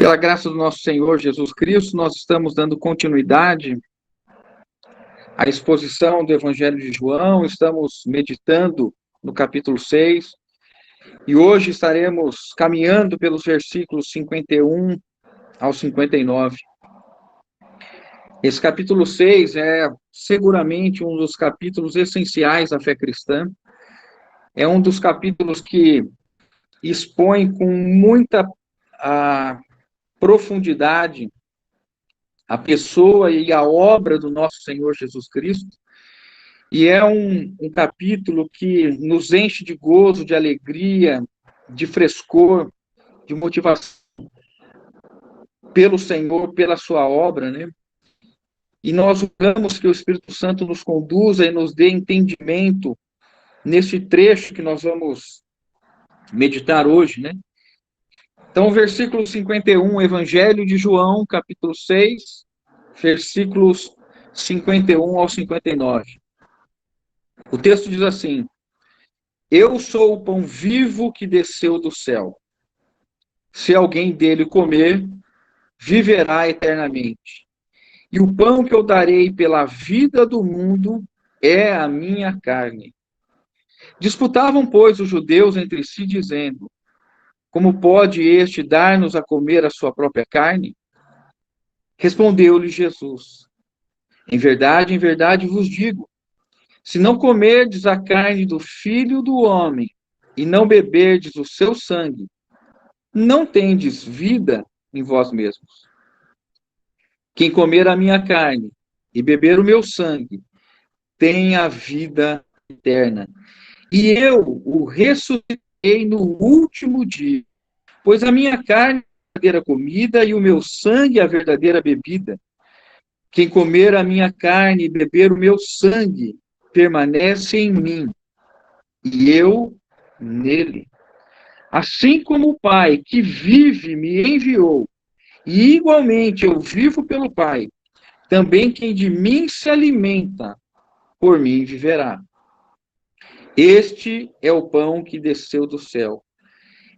Pela graça do nosso Senhor Jesus Cristo, nós estamos dando continuidade à exposição do Evangelho de João, estamos meditando no capítulo 6, e hoje estaremos caminhando pelos versículos 51 ao 59. Esse capítulo 6 é seguramente um dos capítulos essenciais da fé cristã, é um dos capítulos que expõe com muita profundidade a pessoa e a obra do nosso Senhor Jesus Cristo, e é um capítulo que nos enche de gozo, de alegria, de frescor, de motivação pelo Senhor, pela sua obra, né? E nós rogamos que o Espírito Santo nos conduza e nos dê entendimento nesse trecho que nós vamos meditar hoje, né? Então, versículo 51, Evangelho de João, capítulo 6, versículos 51 ao 59. O texto diz assim: Eu sou o pão vivo que desceu do céu. Se alguém dele comer, viverá eternamente. E o pão que eu darei pela vida do mundo é a minha carne. Disputavam, pois, os judeus entre si, dizendo: Como pode este dar-nos a comer a sua própria carne? Respondeu-lhe Jesus: em verdade vos digo, se não comerdes a carne do Filho do Homem e não beberdes o seu sangue, não tendes vida em vós mesmos. Quem comer a minha carne e beber o meu sangue, tem a vida eterna. E eu o ressuscitei no último dia, pois a minha carne é a verdadeira comida e o meu sangue é a verdadeira bebida. Quem comer a minha carne e beber o meu sangue, permanece em mim, e eu nele. Assim como o Pai que vive me enviou, e igualmente eu vivo pelo Pai, também quem de mim se alimenta, por mim viverá. Este é o pão que desceu do céu.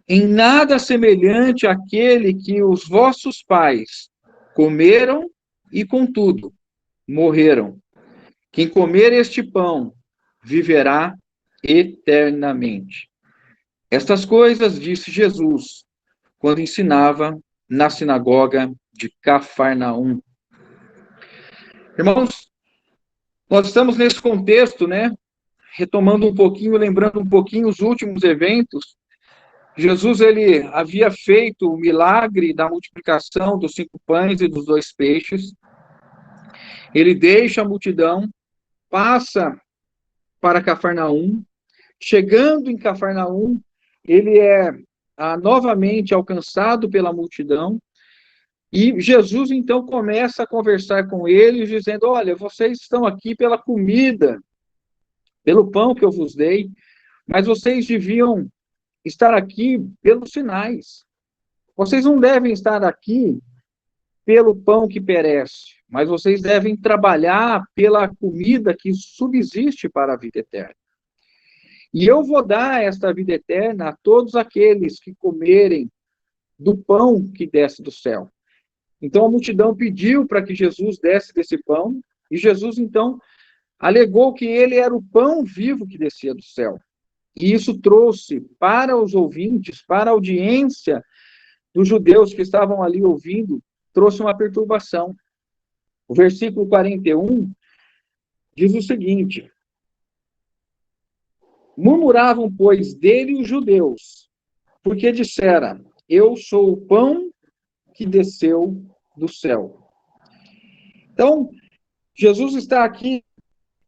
Em nada semelhante àquele que os vossos pais comeram e, contudo, morreram. Quem comer este pão viverá eternamente. Estas coisas disse Jesus quando ensinava na sinagoga de Cafarnaum. Irmãos, nós estamos nesse contexto, né? Retomando um pouquinho, lembrando um pouquinho os últimos eventos. Jesus, ele havia feito o milagre da multiplicação dos 5 pães e dos 2 peixes. Ele deixa a multidão, passa para Cafarnaum. Chegando em Cafarnaum, ele é novamente alcançado pela multidão, e Jesus então começa a conversar com eles, dizendo: olha, vocês estão aqui pela comida, pelo pão que eu vos dei, mas vocês deviam estar aqui pelos sinais. Vocês não devem estar aqui pelo pão que perece, mas vocês devem trabalhar pela comida que subsiste para a vida eterna. E eu vou dar esta vida eterna a todos aqueles que comerem do pão que desce do céu. Então a multidão pediu para que Jesus desse desse pão, e Jesus então alegou que ele era o pão vivo que descia do céu. E isso trouxe para os ouvintes, para a audiência dos judeus que estavam ali ouvindo, trouxe uma perturbação. O versículo 41 diz o seguinte: murmuravam, pois, dele os judeus, porque dissera: eu sou o pão que desceu do céu. Então, Jesus está aqui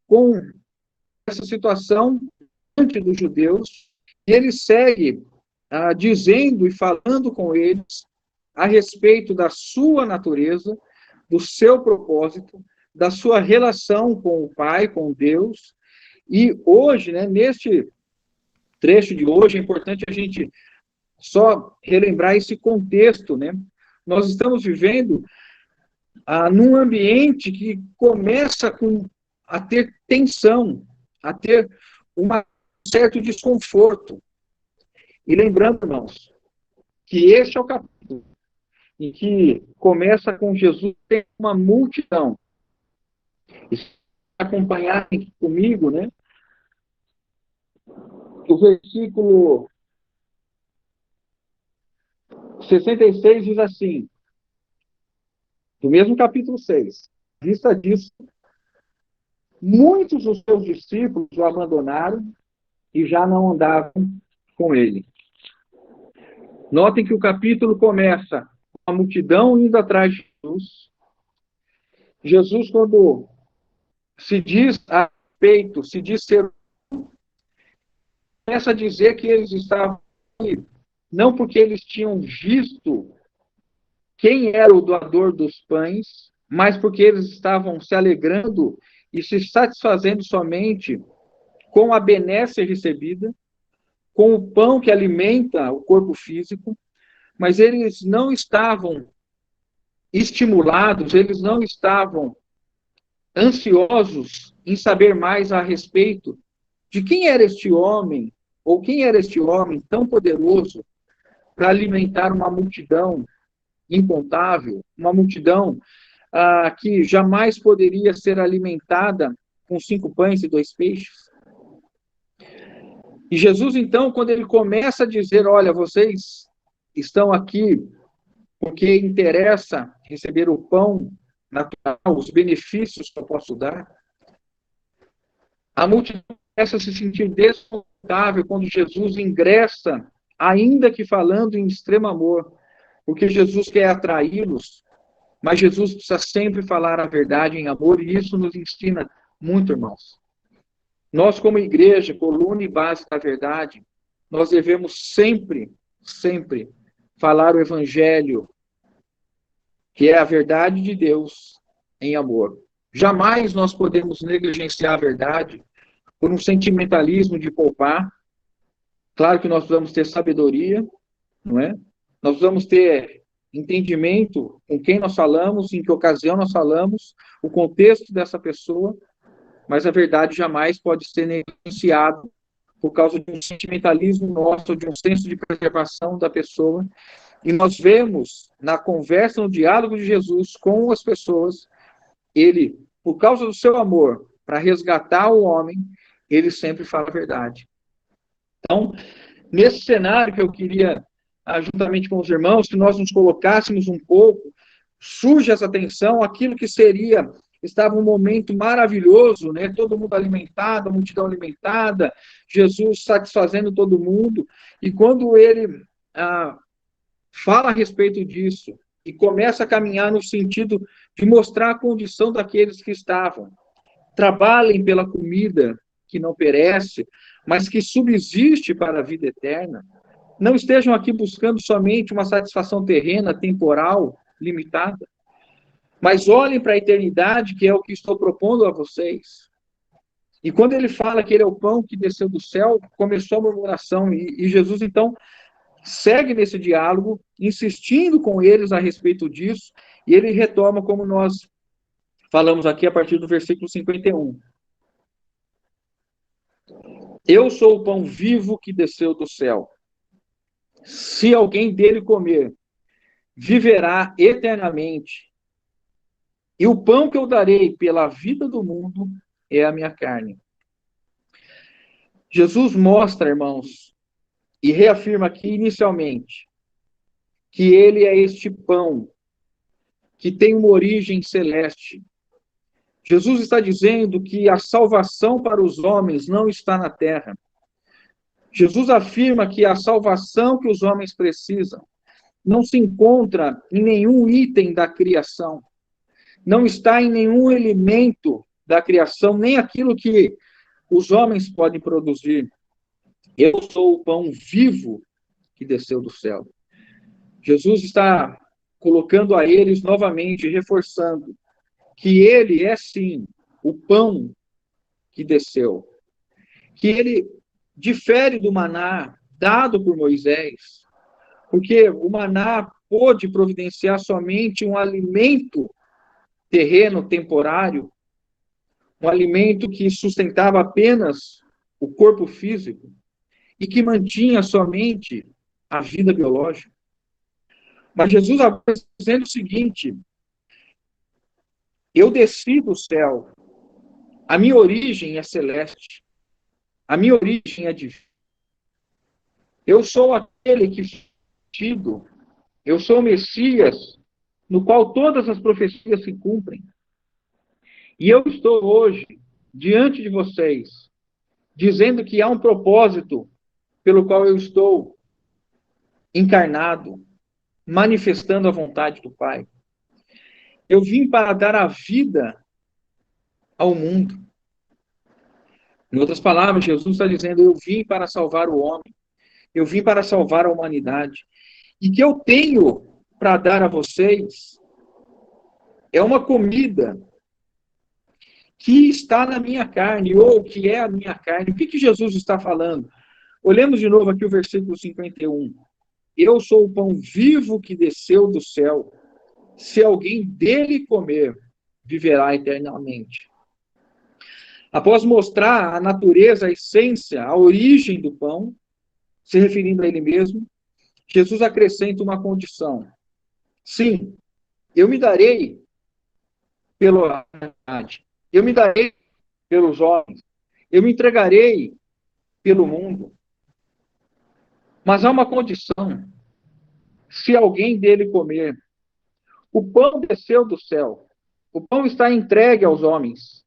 com essa situação diante dos judeus, e ele segue dizendo e falando com eles a respeito da sua natureza, do seu propósito, da sua relação com o Pai, com Deus. E hoje, né, neste trecho de hoje, é importante a gente só relembrar esse contexto, né? Nós estamos vivendo num ambiente que começa a ter tensão, a ter um certo desconforto. E lembrando, irmãos, que este é o capítulo em que começa com Jesus tem uma multidão. E se acompanharem comigo, né? O versículo 66 diz assim, do mesmo capítulo 6. À vista disso, muitos dos seus discípulos o abandonaram e já não andavam com ele. Notem que o capítulo começa com a multidão indo atrás de Jesus. Jesus, quando se diz a respeito, se diz ser, começa a dizer que eles estavam ali, não porque eles tinham visto quem era o doador dos pães, mas porque eles estavam se alegrando e se satisfazendo somente com a benécia recebida, com o pão que alimenta o corpo físico, mas eles não estavam estimulados, eles não estavam ansiosos em saber mais a respeito de quem era este homem, ou quem era este homem tão poderoso para alimentar uma multidão incontável, uma multidão que jamais poderia ser alimentada com 5 pães e 2 peixes. E Jesus, então, quando ele começa a dizer, olha, vocês estão aqui porque interessa receber o pão natural, os benefícios que eu posso dar, a multidão começa a se sentir desconfortável quando Jesus ingressa, ainda que falando em extremo amor, porque Jesus quer atraí-los, mas Jesus precisa sempre falar a verdade em amor, e isso nos ensina muito, irmãos. Nós, como igreja, coluna e base da verdade, nós devemos sempre, sempre falar o evangelho, que é a verdade de Deus em amor. Jamais nós podemos negligenciar a verdade por um sentimentalismo de poupar. Claro que nós precisamos ter sabedoria, não é? Nós precisamos ter entendimento com quem nós falamos, em que ocasião nós falamos, o contexto dessa pessoa, mas a verdade jamais pode ser negligenciada por causa de um sentimentalismo nosso, de um senso de preservação da pessoa. E nós vemos na conversa, no diálogo de Jesus com as pessoas, ele, por causa do seu amor para resgatar o homem, ele sempre fala a verdade. Então, nesse cenário que eu queria, juntamente com os irmãos, que nós nos colocássemos um pouco, surge essa tensão, aquilo que seria, estava um momento maravilhoso, né? Todo mundo alimentado, a multidão alimentada, Jesus satisfazendo todo mundo, e quando ele fala a respeito disso, e começa a caminhar no sentido de mostrar a condição daqueles que estavam, trabalhem pela comida que não perece, mas que subsiste para a vida eterna, não estejam aqui buscando somente uma satisfação terrena, temporal, limitada, mas olhem para a eternidade, que é o que estou propondo a vocês. E quando ele fala que ele é o pão que desceu do céu, começou a murmuração, e Jesus, então, segue nesse diálogo, insistindo com eles a respeito disso, e ele retoma, como nós falamos aqui, a partir do versículo 51. Eu sou o pão vivo que desceu do céu. Se alguém dele comer, viverá eternamente. E o pão que eu darei pela vida do mundo é a minha carne. Jesus mostra, irmãos, e reafirma aqui inicialmente, que ele é este pão que tem uma origem celeste. Jesus está dizendo que a salvação para os homens não está na terra. Jesus afirma que a salvação que os homens precisam não se encontra em nenhum item da criação, não está em nenhum elemento da criação, nem aquilo que os homens podem produzir. Eu sou o pão vivo que desceu do céu. Jesus está colocando a eles novamente, reforçando que ele é sim o pão que desceu, que ele difere do maná dado por Moisés, porque o maná pôde providenciar somente um alimento terreno, temporário, um alimento que sustentava apenas o corpo físico e que mantinha somente a vida biológica. Mas Jesus agora está dizendo o seguinte: eu desci do céu, a minha origem é celeste, a minha origem é divina. Eu sou aquele que foi tido, eu sou o Messias, no qual todas as profecias se cumprem. E eu estou hoje diante de vocês, dizendo que há um propósito pelo qual eu estou encarnado, manifestando a vontade do Pai. Eu vim para dar a vida ao mundo. Em outras palavras, Jesus está dizendo: eu vim para salvar o homem, eu vim para salvar a humanidade. E que eu tenho para dar a vocês é uma comida que está na minha carne, ou que é a minha carne. O que Jesus está falando? Olhemos de novo aqui o versículo 51. Eu sou o pão vivo que desceu do céu. Se alguém dele comer, viverá eternamente. Após mostrar a natureza, a essência, a origem do pão, se referindo a ele mesmo, Jesus acrescenta uma condição. Sim, eu me darei pela verdade. Eu me darei pelos homens. Eu me entregarei pelo mundo. Mas há uma condição. Se alguém dele comer, o pão desceu do céu. O pão está entregue aos homens.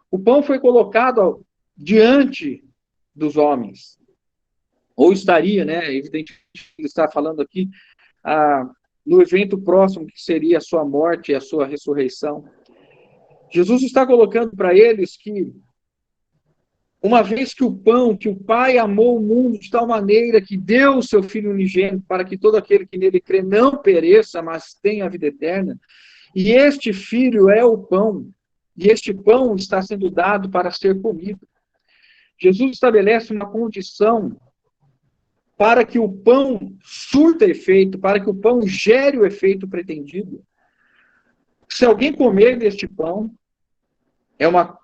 O pão foi colocado diante dos homens. Ou estaria, né? Evidentemente, ele está falando aqui no evento próximo, que seria a sua morte e a sua ressurreição. Jesus está colocando para eles que, uma vez que o pão, que o Pai amou o mundo de tal maneira que deu o seu Filho unigênito para que todo aquele que nele crê não pereça, mas tenha a vida eterna, e este Filho é o pão, e este pão está sendo dado para ser comido. Jesus estabelece uma condição para que o pão surta efeito, para que o pão gere o efeito pretendido. Se alguém comer deste pão, é uma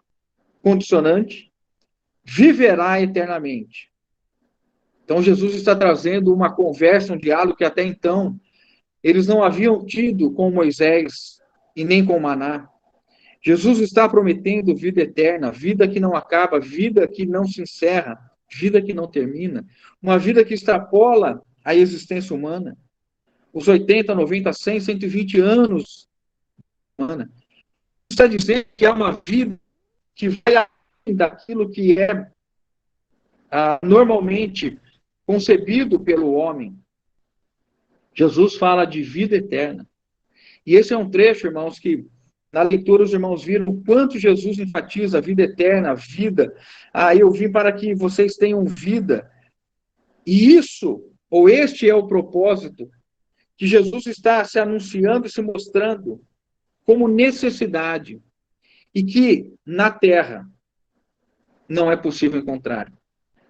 condicionante, viverá eternamente. Então, Jesus está trazendo uma conversa, um diálogo que até então eles não haviam tido com Moisés e nem com Maná. Jesus está prometendo vida eterna, vida que não acaba, vida que não se encerra, vida que não termina, uma vida que extrapola a existência humana. Os 80, 90, 100, 120 anos humana. Está dizendo que é uma vida que vai além daquilo que é normalmente concebido pelo homem. Jesus fala de vida eterna. E esse é um trecho, irmãos, que na leitura os irmãos viram o quanto Jesus enfatiza a vida eterna, a vida. Eu vim para que vocês tenham vida. E isso, ou este é o propósito, que Jesus está se anunciando e se mostrando como necessidade. E que na terra não é possível encontrar.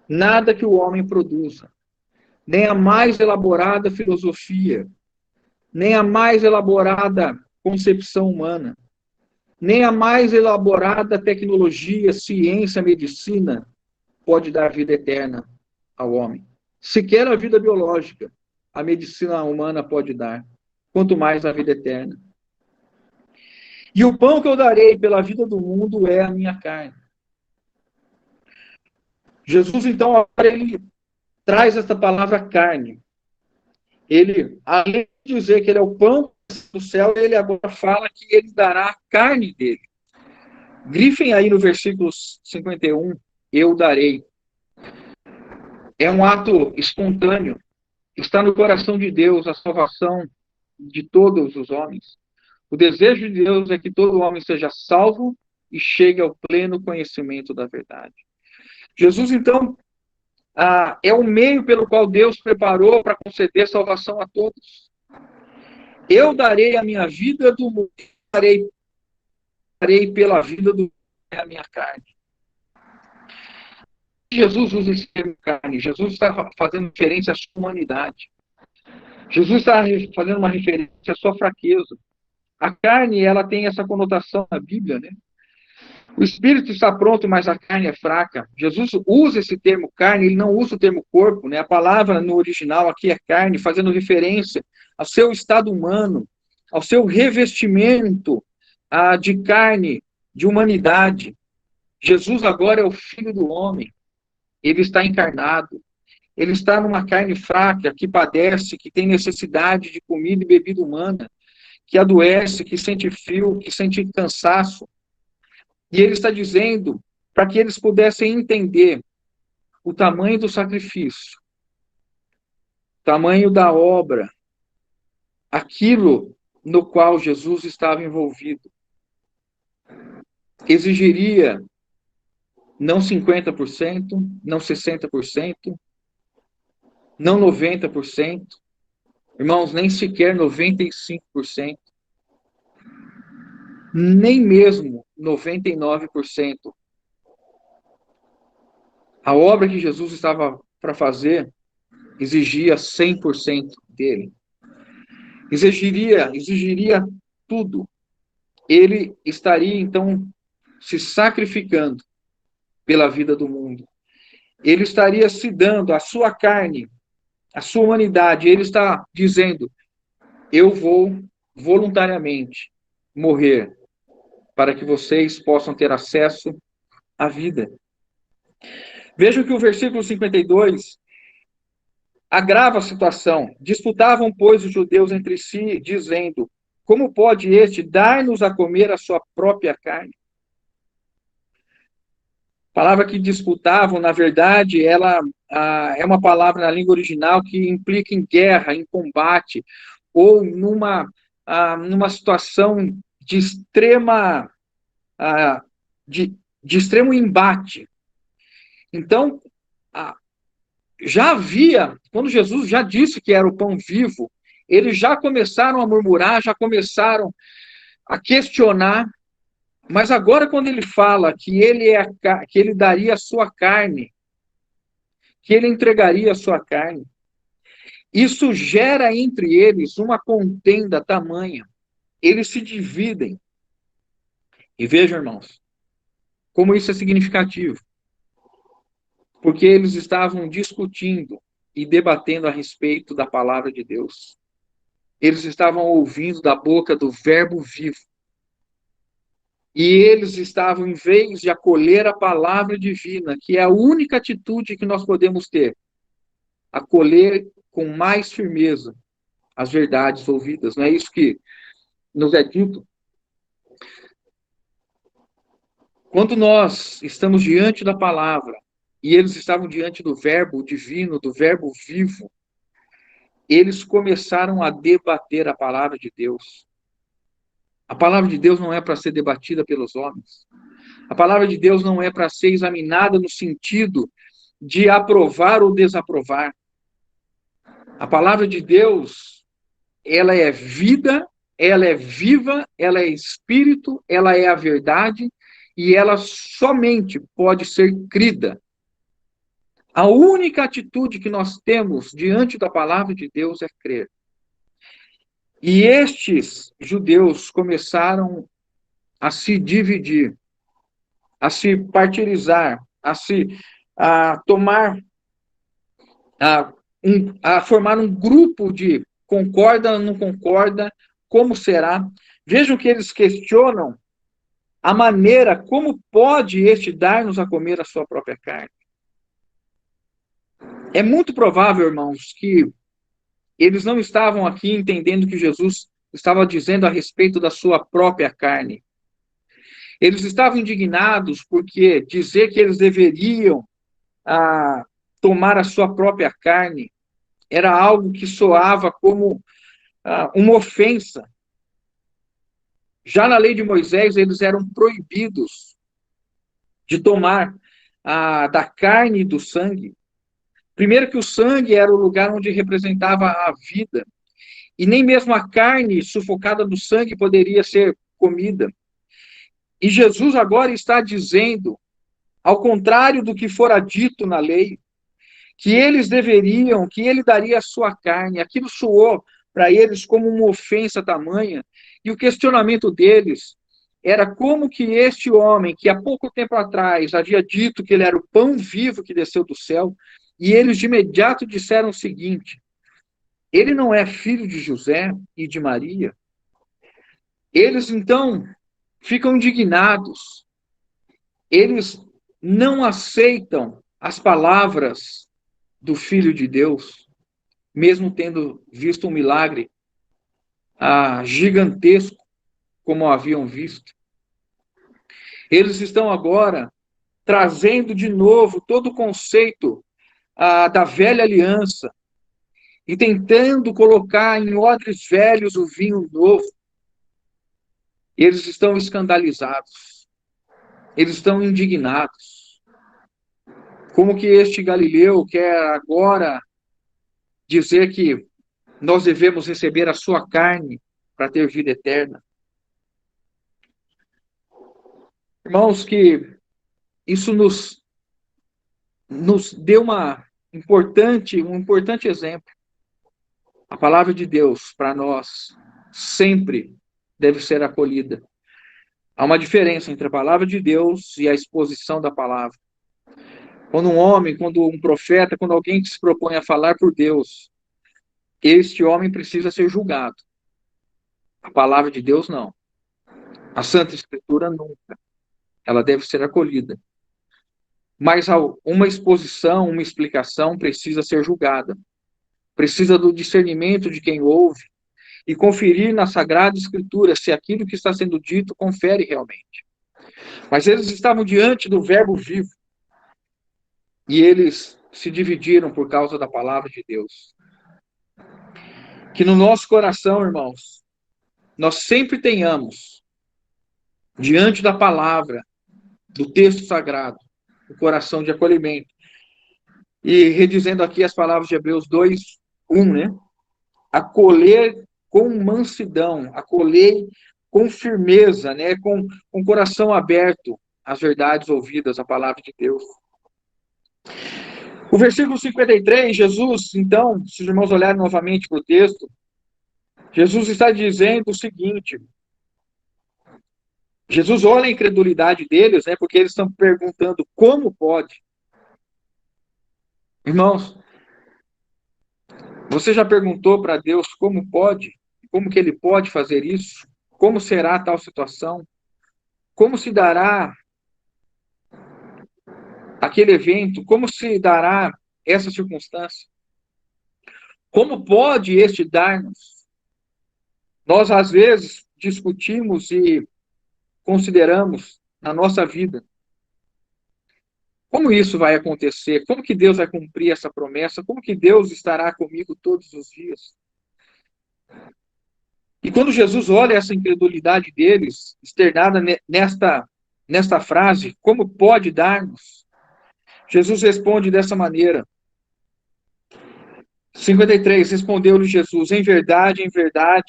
Nada que o homem produza, nem a mais elaborada filosofia, nem a mais elaborada concepção humana, nem a mais elaborada tecnologia, ciência, medicina pode dar vida eterna ao homem. Sequer a vida biológica, a medicina humana pode dar, quanto mais a vida eterna. E o pão que eu darei pela vida do mundo é a minha carne. Jesus, então, agora ele traz essa palavra carne. Ele, além de dizer que ele é o pão do céu, ele agora fala que ele dará a carne dele. Grifem aí no versículo 51, eu darei. É um ato espontâneo. Está no coração de Deus a salvação de todos os homens. O desejo de Deus é que todo homem seja salvo e chegue ao pleno conhecimento da verdade. Jesus, então, é o meio pelo qual Deus preparou para conceder salvação a todos. Eu darei a minha vida do mundo, darei pela vida do mundo a minha carne. Jesus usa esse termo carne. Jesus está fazendo referência à sua humanidade. Jesus está fazendo uma referência à sua fraqueza. A carne, ela tem essa conotação na Bíblia, né? O espírito está pronto, mas a carne é fraca. Jesus usa esse termo carne, ele não usa o termo corpo, né? A palavra no original aqui é carne, fazendo referência ao seu estado humano, ao seu revestimento de carne, de humanidade. Jesus agora é o Filho do Homem. Ele está encarnado. Ele está numa carne fraca, que padece, que tem necessidade de comida e bebida humana, que adoece, que sente frio, que sente cansaço. E ele está dizendo para que eles pudessem entender o tamanho do sacrifício, o tamanho da obra, aquilo no qual Jesus estava envolvido. Exigiria não 50%, não 60%, não 90%, irmãos, nem sequer 95%, nem mesmo 99%. A obra que Jesus estava para fazer exigia 100% dele. Exigiria tudo. Ele estaria, então, se sacrificando pela vida do mundo. Ele estaria se dando a sua carne, a sua humanidade. Ele está dizendo, eu vou voluntariamente morrer para que vocês possam ter acesso à vida. Vejam que o versículo 52 agrava a situação. Disputavam, pois, os judeus entre si, dizendo, como pode este dar-nos a comer a sua própria carne? A palavra que disputavam, na verdade, ela é uma palavra na língua original que implica em guerra, em combate, ou numa situação de de extremo embate. Então, já havia, quando Jesus já disse que era o pão vivo, eles já começaram a murmurar, já começaram a questionar, mas agora quando ele fala que ele daria a sua carne, que ele entregaria a sua carne, isso gera entre eles uma contenda tamanha. Eles se dividem. E vejam, irmãos, como isso é significativo. Porque eles estavam discutindo e debatendo a respeito da palavra de Deus. Eles estavam ouvindo da boca do Verbo vivo. E eles estavam, em vez de acolher a palavra divina, que é a única atitude que nós podemos ter, acolher com mais firmeza as verdades ouvidas. Não é isso que nos é dito? Quando nós estamos diante da palavra, e eles estavam diante do Verbo divino, do Verbo vivo, eles começaram a debater a palavra de Deus. A palavra de Deus não é para ser debatida pelos homens. A palavra de Deus não é para ser examinada no sentido de aprovar ou desaprovar. A palavra de Deus, ela é vida, ela é viva, ela é espírito, ela é a verdade e ela somente pode ser crida. A única atitude que nós temos diante da palavra de Deus é crer. E estes judeus começaram a se dividir, a se partilizar, a tomar, a formar um grupo de concorda ou não concorda, como será. Vejam que eles questionam a maneira como pode este dar-nos a comer a sua própria carne. É muito provável, irmãos, que eles não estavam aqui entendendo que Jesus estava dizendo a respeito da sua própria carne. Eles estavam indignados porque dizer que eles deveriam tomar a sua própria carne era algo que soava como uma ofensa. Já na lei de Moisés, eles eram proibidos de tomar da carne e do sangue. Primeiro que o sangue era o lugar onde representava a vida. E nem mesmo a carne sufocada do sangue poderia ser comida. E Jesus agora está dizendo, ao contrário do que fora dito na lei, que eles deveriam, que ele daria a sua carne. Aquilo soou para eles como uma ofensa tamanha. E o questionamento deles era como que este homem, que há pouco tempo atrás havia dito que ele era o pão vivo que desceu do céu, e eles de imediato disseram o seguinte: ele não é filho de José e de Maria? Eles então ficam indignados, eles não aceitam as palavras do Filho de Deus, mesmo tendo visto um milagre gigantesco como haviam visto. Eles estão agora trazendo de novo todo o conceito da velha aliança e tentando colocar em odres velhos o vinho novo. Eles estão escandalizados, eles estão indignados. Como que este Galileu quer agora dizer que nós devemos receber a sua carne para ter vida eterna? Irmãos, que isso nos deu um importante exemplo. A palavra de Deus, para nós, sempre deve ser acolhida. Há uma diferença entre a palavra de Deus e a exposição da palavra. Quando um homem, quando um profeta, quando alguém que se propõe a falar por Deus, este homem precisa ser julgado. A palavra de Deus, não. A Santa Escritura, nunca. Ela deve ser acolhida. Mas uma exposição, uma explicação precisa ser julgada. Precisa do discernimento de quem ouve e conferir na Sagrada Escritura se aquilo que está sendo dito confere realmente. Mas eles estavam diante do Verbo vivo e eles se dividiram por causa da palavra de Deus. Que no nosso coração, irmãos, nós sempre tenhamos, diante da palavra, do texto sagrado, o coração de acolhimento. E redizendo aqui as palavras de Hebreus 2:1, né? Acolher com mansidão, acolher com firmeza, né? Com o coração aberto às verdades ouvidas, a palavra de Deus. O versículo 53, Jesus, então, se os irmãos olharem novamente para o texto, Jesus está dizendo o seguinte: Jesus olha a incredulidade deles, né? Porque eles estão perguntando como pode. Irmãos, você já perguntou para Deus como pode? Como que ele pode fazer isso? Como será tal situação? Como se dará aquele evento? Como se dará essa circunstância? Como pode este dar-nos? Nós, às vezes, discutimos e consideramos na nossa vida como isso vai acontecer, como que Deus vai cumprir essa promessa, como que Deus estará comigo todos os dias. E quando Jesus olha essa incredulidade deles, externada nesta frase, como pode dar-nos? Jesus responde dessa maneira. 53, respondeu-lhe Jesus: em verdade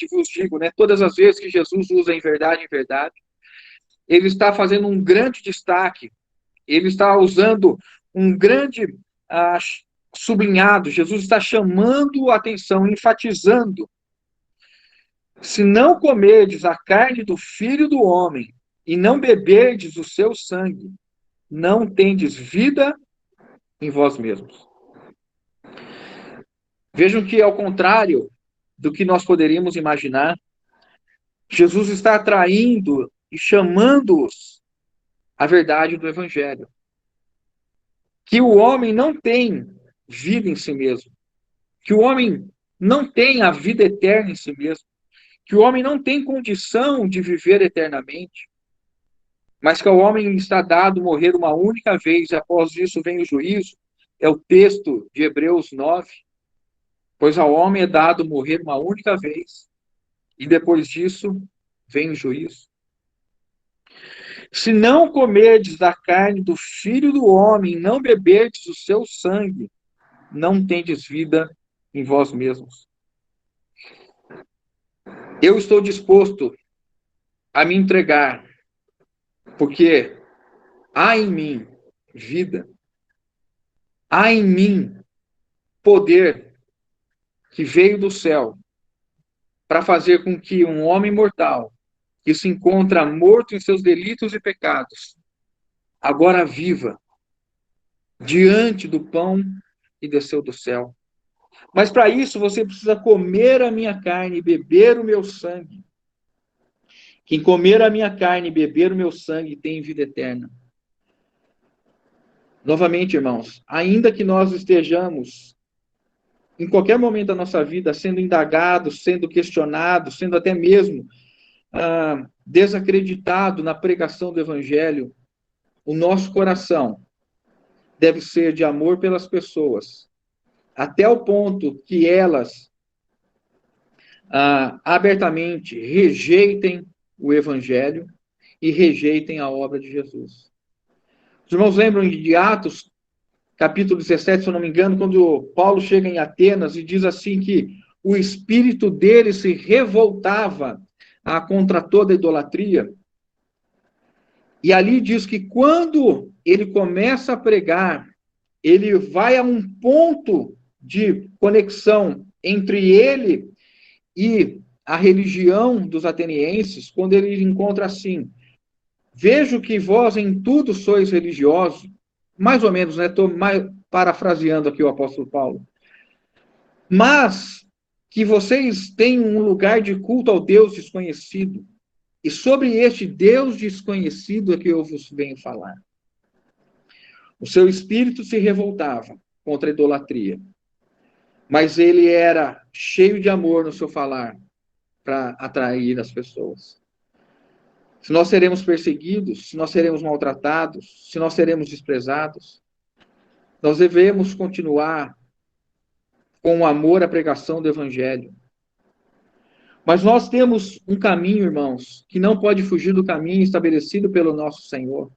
vos digo, né? Todas as vezes que Jesus usa em verdade, ele está fazendo um grande destaque, ele está usando um grande sublinhado, Jesus está chamando a atenção, enfatizando: se não comerdes a carne do Filho do Homem e não beberdes o seu sangue, não tendes vida em vós mesmos. Vejam que, ao contrário do que nós poderíamos imaginar, Jesus está atraindo e chamando-os à verdade do Evangelho. Que o homem não tem vida em si mesmo. Que o homem não tem a vida eterna em si mesmo. Que o homem não tem condição de viver eternamente. Mas que ao homem está dado morrer uma única vez, e após isso vem o juízo. É o texto de Hebreus 9. Pois ao homem é dado morrer uma única vez, e depois disso vem o juízo. Se não comerdes da carne do Filho do Homem, não beberdes o seu sangue, não tendes vida em vós mesmos. Eu estou disposto a me entregar, porque há em mim vida, há em mim poder que veio do céu para fazer com que um homem mortal que se encontra morto em seus delitos e pecados, agora viva diante do pão que desceu do céu. Mas para isso você precisa comer a minha carne e beber o meu sangue. Quem comer a minha carne e beber o meu sangue tem vida eterna. Novamente, irmãos, ainda que nós estejamos em qualquer momento da nossa vida sendo indagados, sendo questionados, sendo até mesmo desacreditado na pregação do evangelho, o nosso coração deve ser de amor pelas pessoas, até o ponto que elas abertamente rejeitem o evangelho e rejeitem a obra de Jesus. Os irmãos lembram de Atos, capítulo 17, se eu não me engano, quando Paulo chega em Atenas e diz assim que o espírito dele se revoltava contra toda idolatria. E ali diz que quando ele começa a pregar, ele vai a um ponto de conexão entre ele e a religião dos atenienses, quando ele encontra assim: vejo que vós em tudo sois religiosos, mais ou menos, né? Estou parafraseando aqui o apóstolo Paulo, mas que vocês têm um lugar de culto ao Deus desconhecido, e sobre este Deus desconhecido é que eu vos venho falar. O seu espírito se revoltava contra a idolatria, mas ele era cheio de amor no seu falar para atrair as pessoas. Se nós seremos perseguidos, se nós seremos maltratados, se nós seremos desprezados, nós devemos continuar com amor à pregação do evangelho. Mas nós temos um caminho, irmãos, que não pode fugir do caminho estabelecido pelo nosso Senhor.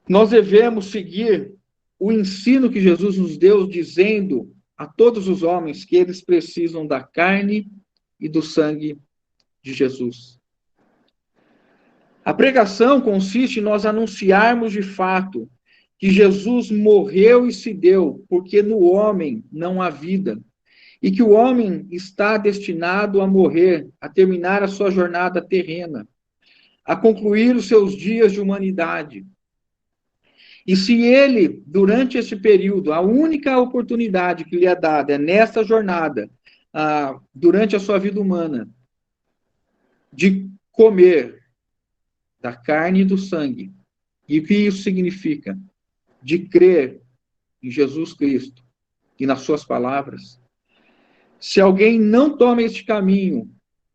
Nós devemos seguir o ensino que Jesus nos deu, dizendo a todos os homens que eles precisam da carne e do sangue de Jesus. A pregação consiste em nós anunciarmos de fato que Jesus morreu e se deu, porque no homem não há vida, e que o homem está destinado a morrer, a terminar a sua jornada terrena, a concluir os seus dias de humanidade. E se ele, durante esse período, a única oportunidade que lhe é dada é nessa jornada, durante a sua vida humana, de comer da carne e do sangue, e o que isso significa? De crer em Jesus Cristo e nas suas palavras. Se alguém não toma este caminho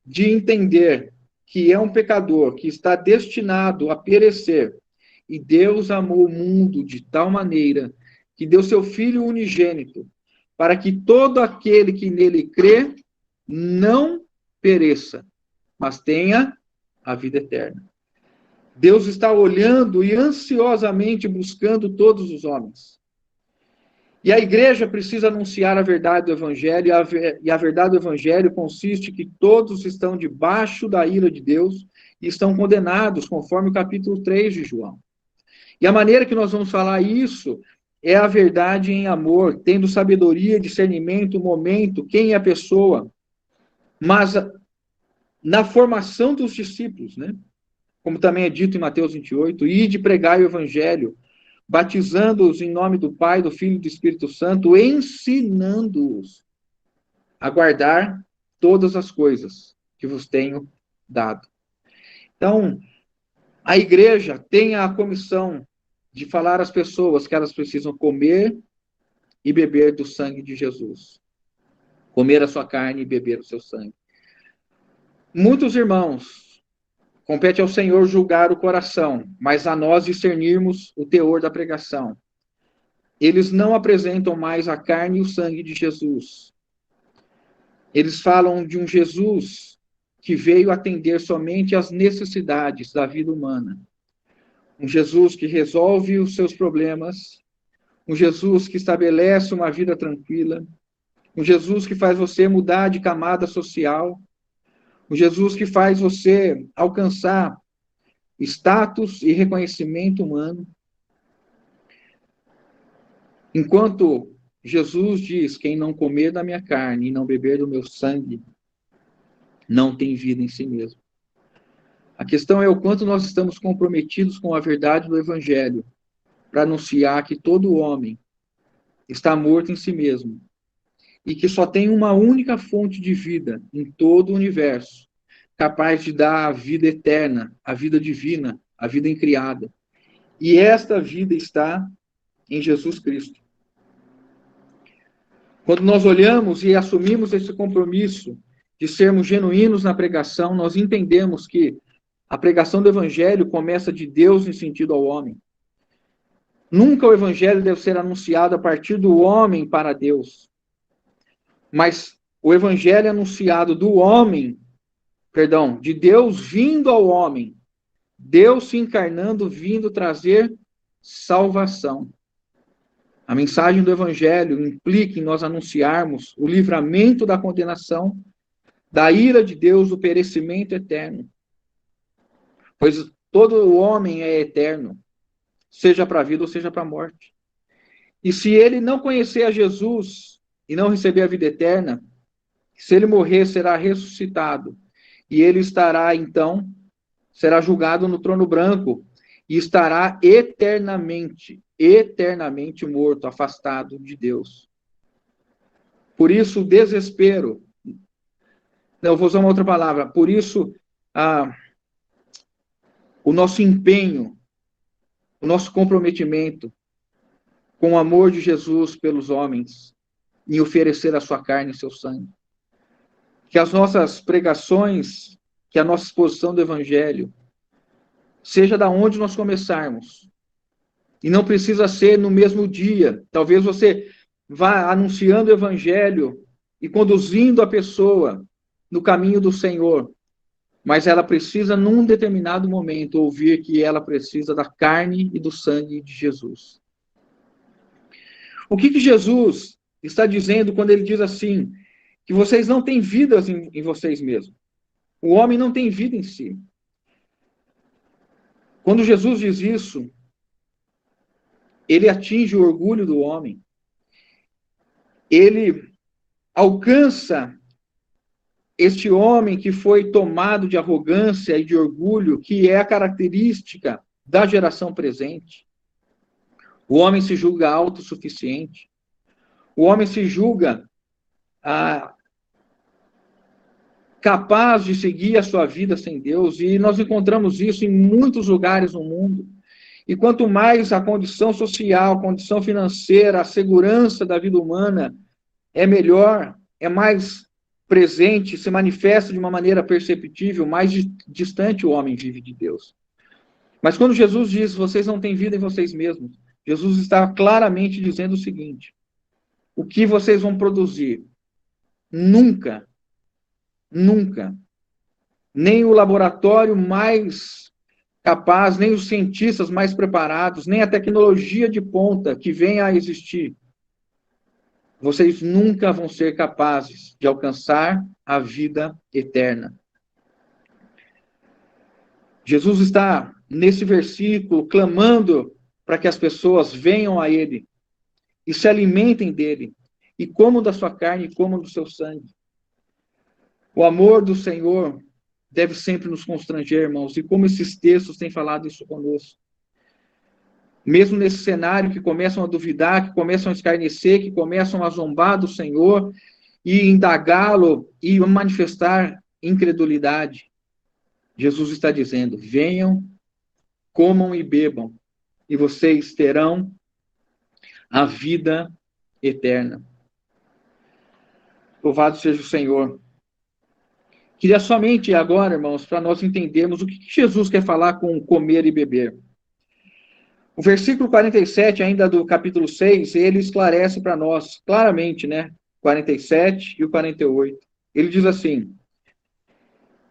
de entender que é um pecador, que está destinado a perecer, e Deus amou o mundo de tal maneira que deu seu Filho unigênito, para que todo aquele que nele crê não pereça, mas tenha a vida eterna. Deus está olhando e ansiosamente buscando todos os homens. E a igreja precisa anunciar a verdade do evangelho, e a verdade do evangelho consiste que todos estão debaixo da ira de Deus e estão condenados, conforme o capítulo 3 de João. E a maneira que nós vamos falar isso é a verdade em amor, tendo sabedoria, discernimento, momento, quem é a pessoa, mas na formação dos discípulos, né? Como também é dito em Mateus 28, ide pregai o evangelho, batizando-os em nome do Pai, do Filho e do Espírito Santo, ensinando-os a guardar todas as coisas que vos tenho dado. Então, a igreja tem a comissão de falar às pessoas que elas precisam comer e beber do sangue de Jesus. Comer a sua carne e beber o seu sangue. Muitos irmãos, compete ao Senhor julgar o coração, mas a nós discernirmos o teor da pregação. Eles não apresentam mais a carne e o sangue de Jesus. Eles falam de um Jesus que veio atender somente às necessidades da vida humana. Um Jesus que resolve os seus problemas, um Jesus que estabelece uma vida tranquila, um Jesus que faz você mudar de camada social, um Jesus que faz você alcançar status e reconhecimento humano. Enquanto Jesus diz, quem não comer da minha carne e não beber do meu sangue, não tem vida em si mesmo. A questão é o quanto nós estamos comprometidos com a verdade do Evangelho para anunciar que todo homem está morto em si mesmo e que só tem uma única fonte de vida em todo o universo, capaz de dar a vida eterna, a vida divina, a vida incriada. E esta vida está em Jesus Cristo. Quando nós olhamos e assumimos esse compromisso de sermos genuínos na pregação, nós entendemos que a pregação do Evangelho começa de Deus em sentido ao homem. Nunca o Evangelho deve ser anunciado a partir do homem para Deus. Mas o Evangelho é anunciado do homem, de Deus vindo ao homem. Deus se encarnando, vindo trazer salvação. A mensagem do Evangelho implica em nós anunciarmos o livramento da condenação, da ira de Deus, do perecimento eterno. Pois todo homem é eterno, seja para a vida ou seja para a morte. E se ele não conhecer a Jesus e não receber a vida eterna, se ele morrer, será ressuscitado. E ele estará, então, será julgado no trono branco e estará eternamente morto, afastado de Deus. Por isso, o desespero. Não, vou usar uma outra palavra. Por isso, o nosso empenho, o nosso comprometimento com o amor de Jesus pelos homens, em oferecer a sua carne e seu sangue. Que as nossas pregações, que a nossa exposição do Evangelho, seja da onde nós começarmos. E não precisa ser no mesmo dia. Talvez você vá anunciando o Evangelho e conduzindo a pessoa no caminho do Senhor. Mas ela precisa, num determinado momento, ouvir que ela precisa da carne e do sangue de Jesus. O que Jesus está dizendo quando ele diz assim, que vocês não têm vidas em vocês mesmos? O homem não tem vida em si. Quando Jesus diz isso, ele atinge o orgulho do homem. Ele alcança este homem que foi tomado de arrogância e de orgulho, que é a característica da geração presente. O homem se julga autossuficiente. O homem se julga capaz de seguir a sua vida sem Deus. E nós encontramos isso em muitos lugares no mundo. E quanto mais a condição social, a condição financeira, a segurança da vida humana é melhor, é mais presente, se manifesta de uma maneira perceptível, mais distante o homem vive de Deus. Mas quando Jesus diz, vocês não têm vida em vocês mesmos, Jesus está claramente dizendo o seguinte, o que vocês vão produzir? Nunca, nem o laboratório mais capaz, nem os cientistas mais preparados, nem a tecnologia de ponta que venha a existir, vocês nunca vão ser capazes de alcançar a vida eterna. Jesus está, nesse versículo, clamando para que as pessoas venham a Ele e se alimentem dEle, e comam da sua carne e comam do seu sangue. O amor do Senhor deve sempre nos constranger, irmãos, e como esses textos têm falado isso conosco. Mesmo nesse cenário que começam a duvidar, que começam a escarnecer, que começam a zombar do Senhor e indagá-lo e manifestar incredulidade. Jesus está dizendo, venham, comam e bebam, e vocês terão a vida eterna. Louvado seja o Senhor. Queria somente agora, irmãos, para nós entendermos o que Jesus quer falar com comer e beber. O versículo 47, ainda do capítulo 6, ele esclarece para nós claramente, 47 e o 48. Ele diz assim,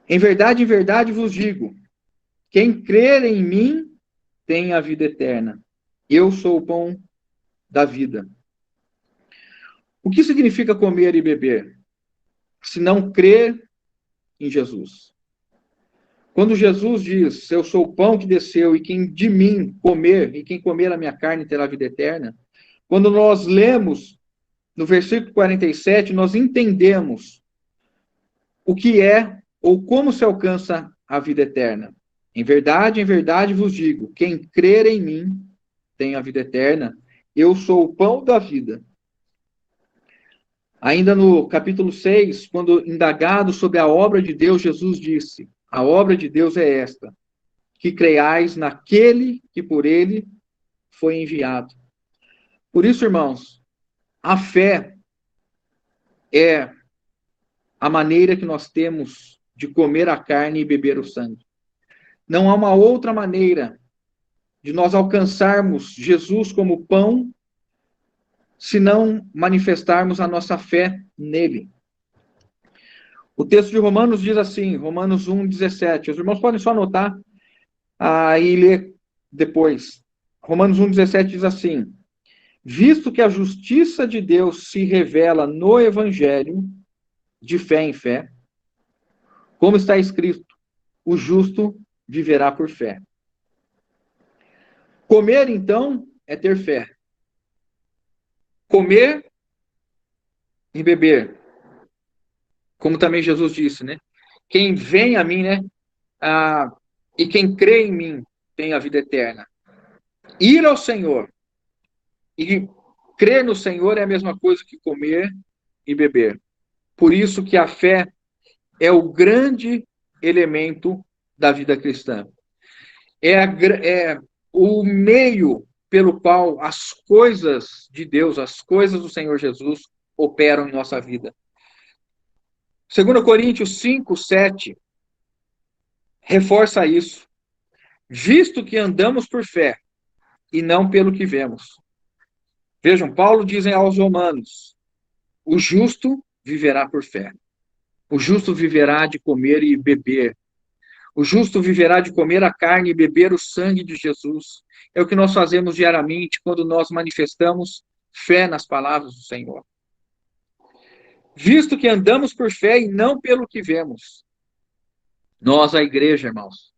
em verdade vos digo, quem crer em mim tem a vida eterna. Eu sou o pão da vida. O que significa comer e beber? Se não crer em Jesus. Quando Jesus diz, eu sou o pão que desceu e quem de mim comer, e quem comer a minha carne terá vida eterna, quando nós lemos no versículo 47, nós entendemos o que é Ou como se alcança a vida eterna? Em verdade vos digo, quem crer em mim tem a vida eterna. Eu sou o pão da vida. Ainda no capítulo 6, quando indagado sobre a obra de Deus, Jesus disse: a obra de Deus é esta, que creiais naquele que por ele foi enviado. Por isso, irmãos, a fé é a maneira que nós temos de comer a carne e beber o sangue. Não há uma outra maneira de nós alcançarmos Jesus como pão, se não manifestarmos a nossa fé nele. O texto de Romanos diz assim, Romanos 1,17. Os irmãos podem só anotar e ler depois. Romanos 1,17 diz assim: visto que a justiça de Deus se revela no Evangelho, de fé em fé, como está escrito, o justo viverá por fé. Comer, então, é ter fé. Comer e beber. Como também Jesus disse, né? Quem vem a mim, né? E quem crê em mim tem a vida eterna. Ir ao Senhor e crer no Senhor é a mesma coisa que comer e beber. Por isso que a fé é o grande elemento da vida cristã. É o meio pelo qual as coisas de Deus, as coisas do Senhor Jesus operam em nossa vida. 2 Coríntios 5:7 reforça isso. Visto que andamos por fé e não pelo que vemos. Vejam, Paulo diz aos Romanos: o justo viverá por fé. O justo viverá de comer e beber. O justo viverá de comer a carne e beber o sangue de Jesus. É o que nós fazemos diariamente quando nós manifestamos fé nas palavras do Senhor. Visto que andamos por fé e não pelo que vemos. Nós, a igreja, irmãos,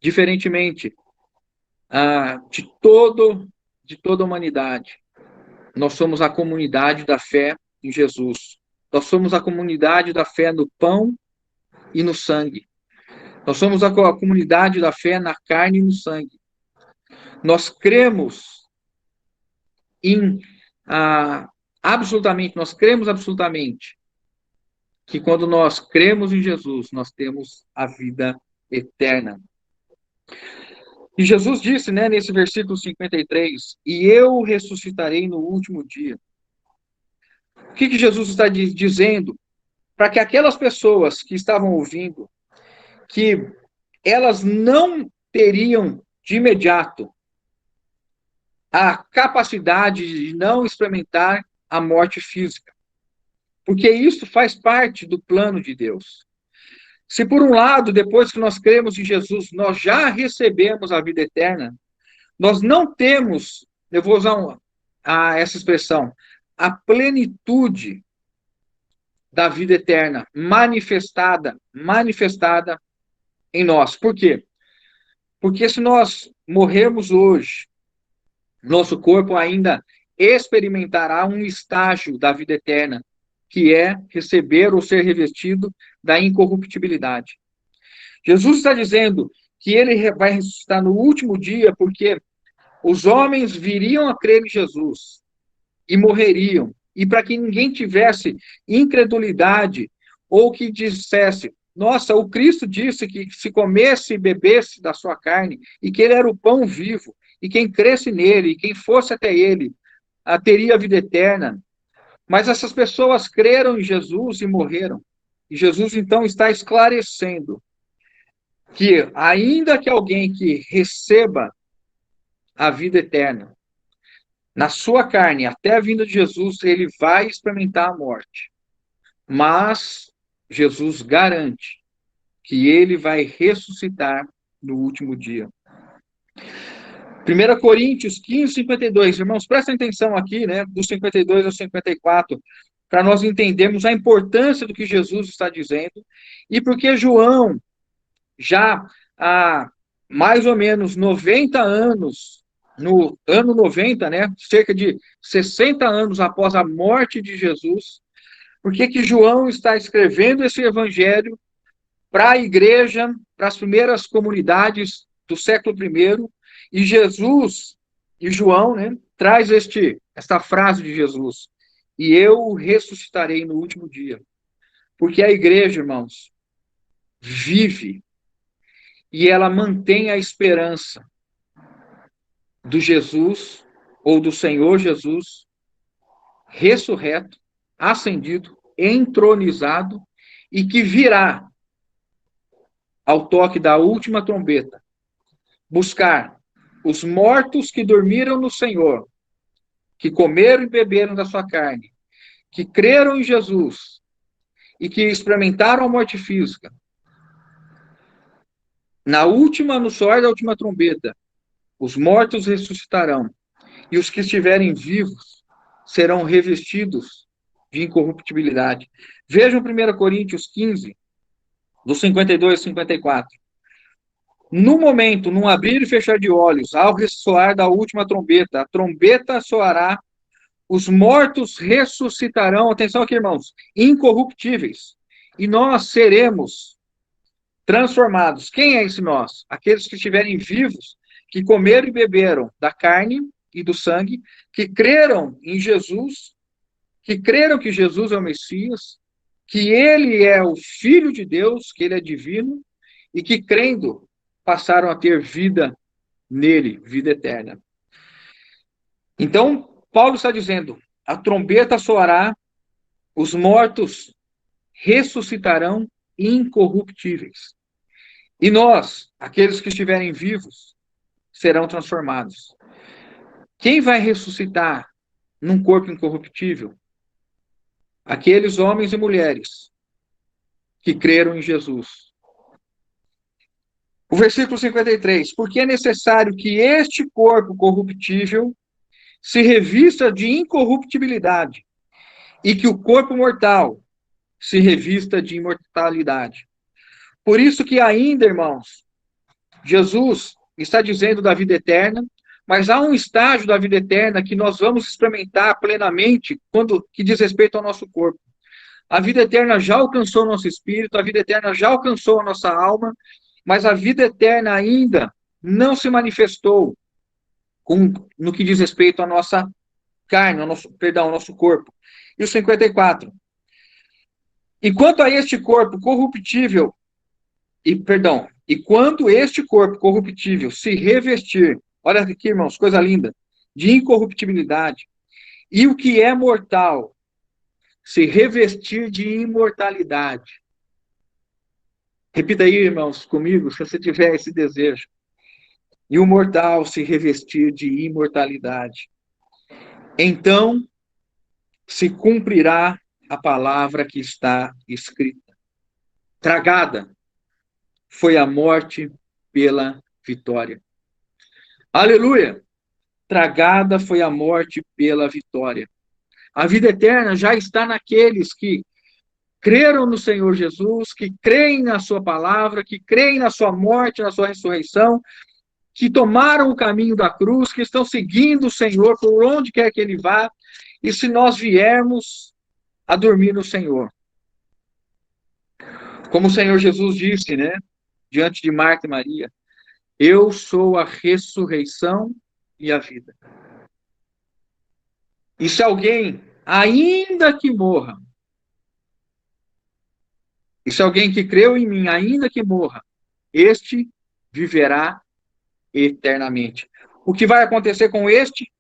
diferentemente de toda a humanidade, nós somos a comunidade da fé em Jesus. Nós somos a comunidade da fé no pão e no sangue. Nós somos a comunidade da fé na carne e no sangue. Nós cremos nós cremos absolutamente que quando nós cremos em Jesus, nós temos a vida eterna. E Jesus disse, né, nesse versículo 53, e eu ressuscitarei no último dia. O que Jesus está dizendo? Para que aquelas pessoas que estavam ouvindo, que elas não teriam de imediato a capacidade de não experimentar a morte física. Porque isso faz parte do plano de Deus. Se por um lado, depois que nós cremos em Jesus, nós já recebemos a vida eterna, nós não temos, eu vou usar essa expressão, a plenitude da vida eterna manifestada em nós. Por quê? Porque se nós morrermos hoje, nosso corpo ainda experimentará um estágio da vida eterna, que é receber ou ser revestido da incorruptibilidade. Jesus está dizendo que ele vai ressuscitar no último dia, porque os homens viriam a crer em Jesus e morreriam. E para que ninguém tivesse incredulidade ou que dissesse, nossa, o Cristo disse que se comesse e bebesse da sua carne e que ele era o pão vivo e quem cresce nele e quem fosse até ele teria a vida eterna. Mas essas pessoas creram em Jesus e morreram. E Jesus, então, está esclarecendo que, ainda que alguém que receba a vida eterna, na sua carne, até a vinda de Jesus, ele vai experimentar a morte. Mas Jesus garante que ele vai ressuscitar no último dia. 1 Coríntios 15, 52. Irmãos, prestem atenção aqui, né, do 52 ao 54, para nós entendermos a importância do que Jesus está dizendo e porque João, já há mais ou menos 90 anos, no ano 90, né, cerca de 60 anos após a morte de Jesus, por que João está escrevendo esse evangelho para a igreja, para as primeiras comunidades do século I, e Jesus e João, né, traz esta frase de Jesus: e eu ressuscitarei no último dia. Porque a igreja, irmãos, vive e ela mantém a esperança do Jesus ou do Senhor Jesus ressurreto, ascendido, entronizado e que virá ao toque da última trombeta buscar os mortos que dormiram no Senhor, que comeram e beberam da sua carne, que creram em Jesus e que experimentaram a morte física. No soar da última trombeta, os mortos ressuscitarão e os que estiverem vivos serão revestidos de incorruptibilidade. Vejam 1 Coríntios 15, dos 52 e 54. No momento, num abrir e fechar de olhos, ao ressoar da última trombeta, a trombeta soará, os mortos ressuscitarão, atenção aqui, irmãos, incorruptíveis, e nós seremos transformados. Quem é esse nós? Aqueles que estiverem vivos, que comeram e beberam da carne e do sangue, que creram em Jesus, que creram que Jesus é o Messias, que ele é o Filho de Deus, que ele é divino, e que crendo passaram a ter vida nele, vida eterna. Então, Paulo está dizendo, a trombeta soará, os mortos ressuscitarão incorruptíveis. E nós, aqueles que estiverem vivos, serão transformados. Quem vai ressuscitar num corpo incorruptível? Aqueles homens e mulheres que creram em Jesus. O versículo 53, porque é necessário que este corpo corruptível se revista de incorruptibilidade e que o corpo mortal se revista de imortalidade. Por isso que ainda, irmãos, Jesus está dizendo da vida eterna, mas há um estágio da vida eterna que nós vamos experimentar plenamente quando que diz respeito ao nosso corpo. A vida eterna já alcançou o nosso espírito, a vida eterna já alcançou a nossa alma, mas a vida eterna ainda não se manifestou no que diz respeito à nossa carne, ao nosso corpo. E o 54. E quanto a este corpo corruptível, e quando este corpo corruptível se revestir, olha aqui, irmãos, coisa linda, de incorruptibilidade, e o que é mortal se revestir de imortalidade. Repita aí, irmãos, comigo, se você tiver esse desejo. E o mortal se revestir de imortalidade. Então se cumprirá a palavra que está escrita. Tragada foi a morte pela vitória. Aleluia! Tragada foi a morte pela vitória. A vida eterna já está naqueles que creram no Senhor Jesus, que creem na sua palavra, que creem na sua morte, na sua ressurreição, que tomaram o caminho da cruz, que estão seguindo o Senhor por onde quer que ele vá, e se nós viermos a dormir no Senhor. Como o Senhor Jesus disse, né, diante de Marta e Maria, eu sou a ressurreição e a vida. E se alguém, ainda que morra, e se alguém que creu em mim, ainda que morra, este viverá eternamente. O que vai acontecer com este?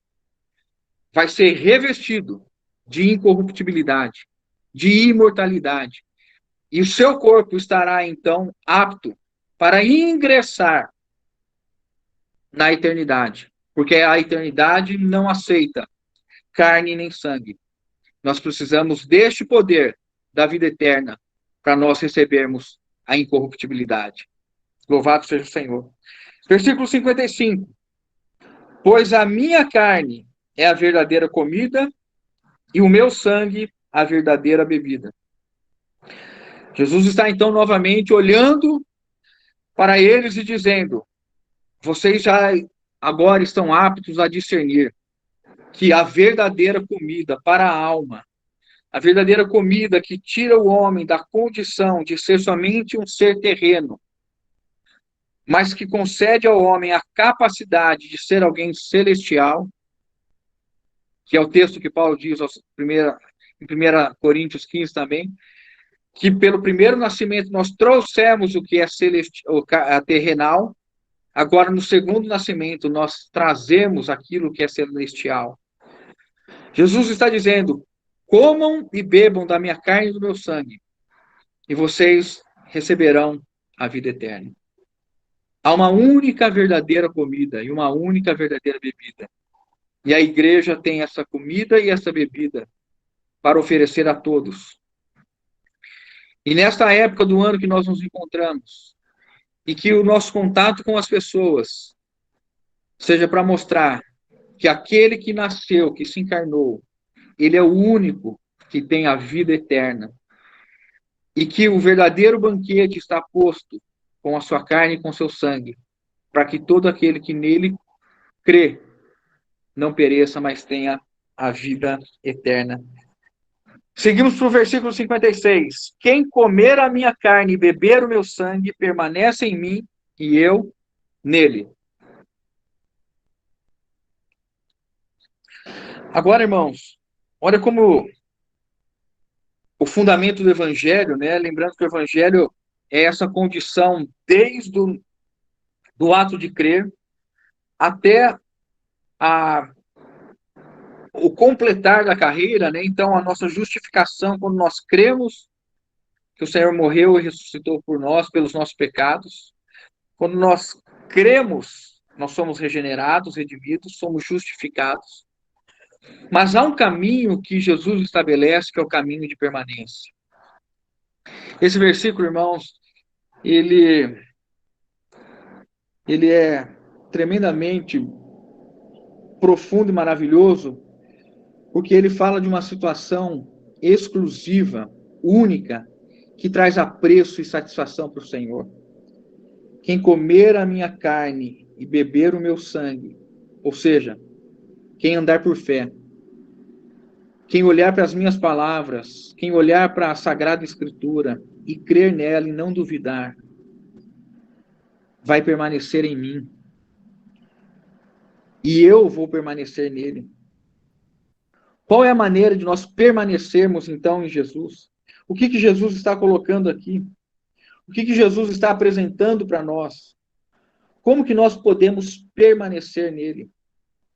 Vai ser revestido de incorruptibilidade, de imortalidade. E o seu corpo estará, então, apto para ingressar na eternidade. Porque a eternidade não aceita carne nem sangue. Nós precisamos deste poder da vida eterna para nós recebermos a incorruptibilidade. Louvado seja o Senhor. Versículo 55. Pois a minha carne é a verdadeira comida e o meu sangue a verdadeira bebida. Jesus está então novamente olhando para eles e dizendo: vocês já agora estão aptos a discernir que a verdadeira comida para a alma a verdadeira comida que tira o homem da condição de ser somente um ser terreno, mas que concede ao homem a capacidade de ser alguém celestial, que é o texto que Paulo diz em 1 Coríntios 15 também, que pelo primeiro nascimento nós trouxemos o que é terrenal, agora no segundo nascimento nós trazemos aquilo que é celestial. Jesus está dizendo: comam e bebam da minha carne e do meu sangue, e vocês receberão a vida eterna. Há uma única verdadeira comida e uma única verdadeira bebida. E a igreja tem essa comida e essa bebida para oferecer a todos. E nesta época do ano que nós nos encontramos, e que o nosso contato com as pessoas seja para mostrar que aquele que nasceu, que se encarnou, ele é o único que tem a vida eterna. E que o verdadeiro banquete está posto com a sua carne e com seu sangue, para que todo aquele que nele crê não pereça, mas tenha a vida eterna. Seguimos para o versículo 56. Quem comer a minha carne e beber o meu sangue permanece em mim e eu nele. Agora, irmãos, olha como o fundamento do evangelho, né? Lembrando que o evangelho é essa condição desde do ato de crer até o completar da carreira, né? Então, a nossa justificação, quando nós cremos que o Senhor morreu e ressuscitou por nós, pelos nossos pecados, quando nós cremos, nós somos regenerados, redimidos, somos justificados. Mas há um caminho que Jesus estabelece, que é o caminho de permanência. Esse versículo, irmãos, ele é tremendamente profundo e maravilhoso, porque ele fala de uma situação exclusiva, única, que traz apreço e satisfação para o Senhor. Quem comer a minha carne e beber o meu sangue, ou seja, quem andar por fé, quem olhar para as minhas palavras, quem olhar para a Sagrada Escritura e crer nela e não duvidar, vai permanecer em mim. E eu vou permanecer nele. Qual é a maneira de nós permanecermos, então, em Jesus? O que Jesus está colocando aqui? O que Jesus está apresentando para nós? Como que nós podemos permanecer nele?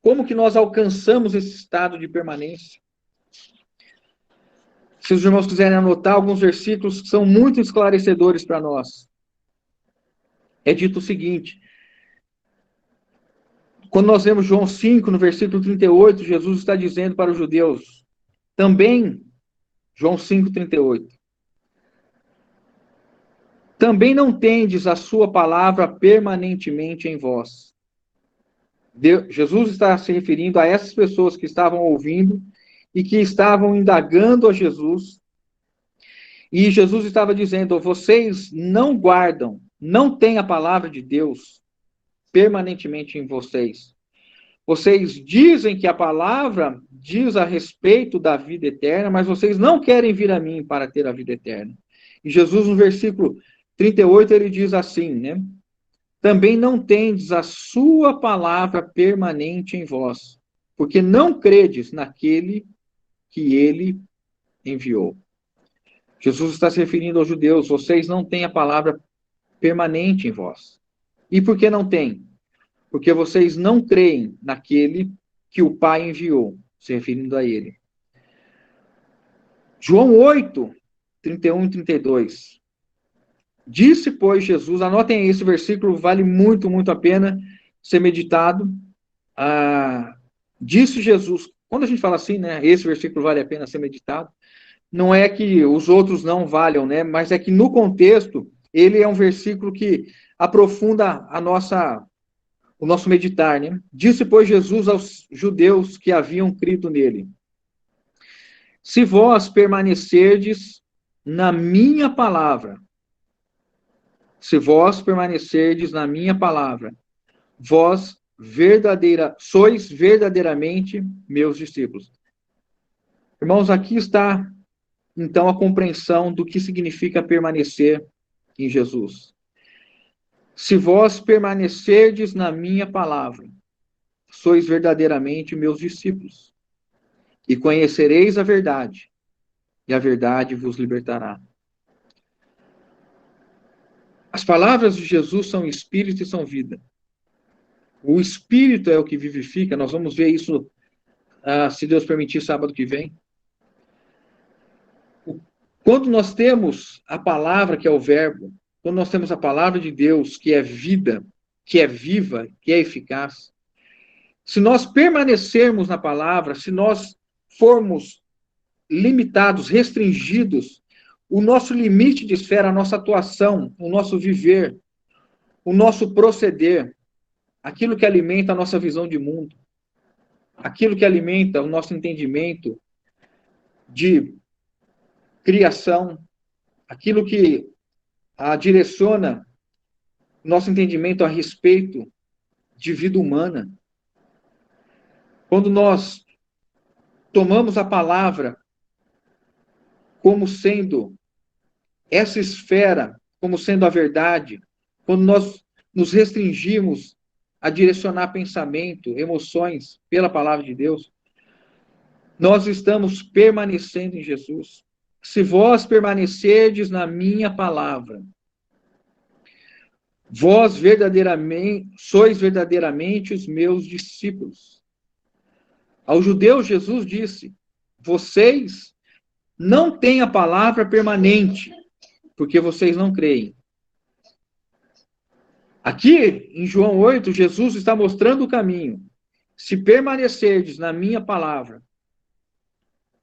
Como que nós alcançamos esse estado de permanência? Se os irmãos quiserem anotar alguns versículos que são muito esclarecedores para nós. É dito o seguinte: quando nós vemos João 5, no versículo 38, Jesus está dizendo para os judeus, também, João 5, 38, também não tendes a sua palavra permanentemente em vós. Jesus está se referindo a essas pessoas que estavam ouvindo e que estavam indagando a Jesus. E Jesus estava dizendo: vocês não guardam, não têm a palavra de Deus permanentemente em vocês. Vocês dizem que a palavra diz a respeito da vida eterna, mas vocês não querem vir a mim para ter a vida eterna. E Jesus, no versículo 38, ele diz assim, né? Também não tendes a sua palavra permanente em vós, porque não credes naquele que ele enviou. Jesus está se referindo aos judeus: vocês não têm a palavra permanente em vós. E por que não têm? Porque vocês não creem naquele que o Pai enviou, se referindo a ele. João 8, 31 e 32. Disse, pois, Jesus, anotem aí, esse versículo vale muito, muito a pena ser meditado. Disse Jesus, quando a gente fala assim, né, esse versículo vale a pena ser meditado, não é que os outros não valham, né, mas é que no contexto, ele é um versículo que aprofunda o nosso meditar, né? Disse, pois, Jesus aos judeus que haviam crido nele: se vós permanecerdes na minha palavra, se vós permanecerdes na minha palavra, vós sois verdadeiramente meus discípulos. Irmãos, aqui está então, a compreensão do que significa permanecer em Jesus. Se vós permanecerdes na minha palavra, sois verdadeiramente meus discípulos, e conhecereis a verdade, e a verdade vos libertará. As palavras de Jesus são espírito e são vida. O espírito é o que vivifica, nós vamos ver isso, se Deus permitir, sábado que vem. Quando nós temos a palavra, que é o verbo, quando nós temos a palavra de Deus, que é vida, que é viva, que é eficaz, se nós permanecermos na palavra, se nós formos limitados, restringidos, o nosso limite de esfera, a nossa atuação, o nosso viver, o nosso proceder, aquilo que alimenta a nossa visão de mundo, aquilo que alimenta o nosso entendimento de criação, aquilo que direciona nosso entendimento a respeito de vida humana. Quando nós tomamos a palavra como sendo essa esfera, como sendo a verdade, quando nós nos restringimos a direcionar pensamento, emoções pela palavra de Deus, nós estamos permanecendo em Jesus. Se vós permanecerdes na minha palavra, vós sois verdadeiramente os meus discípulos. Aos judeus, Jesus disse: vocês não têm a palavra permanente, porque vocês não creem. Aqui, em João 8, Jesus está mostrando o caminho. Se permanecerdes na minha palavra,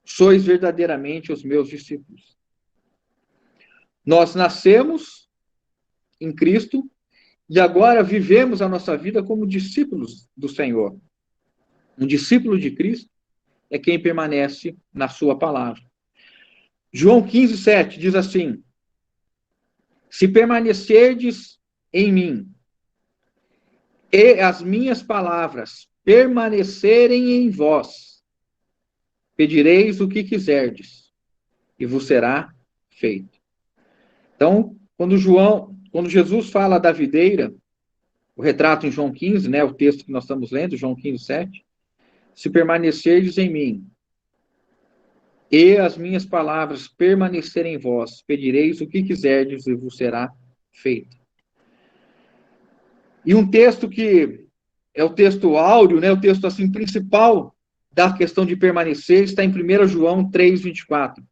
sois verdadeiramente os meus discípulos. Nós nascemos em Cristo e agora vivemos a nossa vida como discípulos do Senhor. Um discípulo de Cristo é quem permanece na sua palavra. João 15, 7 diz assim: se permanecerdes em mim e as minhas palavras permanecerem em vós, pedireis o que quiserdes e vos será feito. Então, quando Jesus fala da videira, o retrato em João 15, né, o texto que nós estamos lendo, João 15, 7, se permanecerdes em mim e as minhas palavras permanecerem em vós, pedireis o que quiserdes e vos será feito. E um texto que é o texto áureo, né, o texto assim principal da questão de permanecer, está em 1 João 3, 24.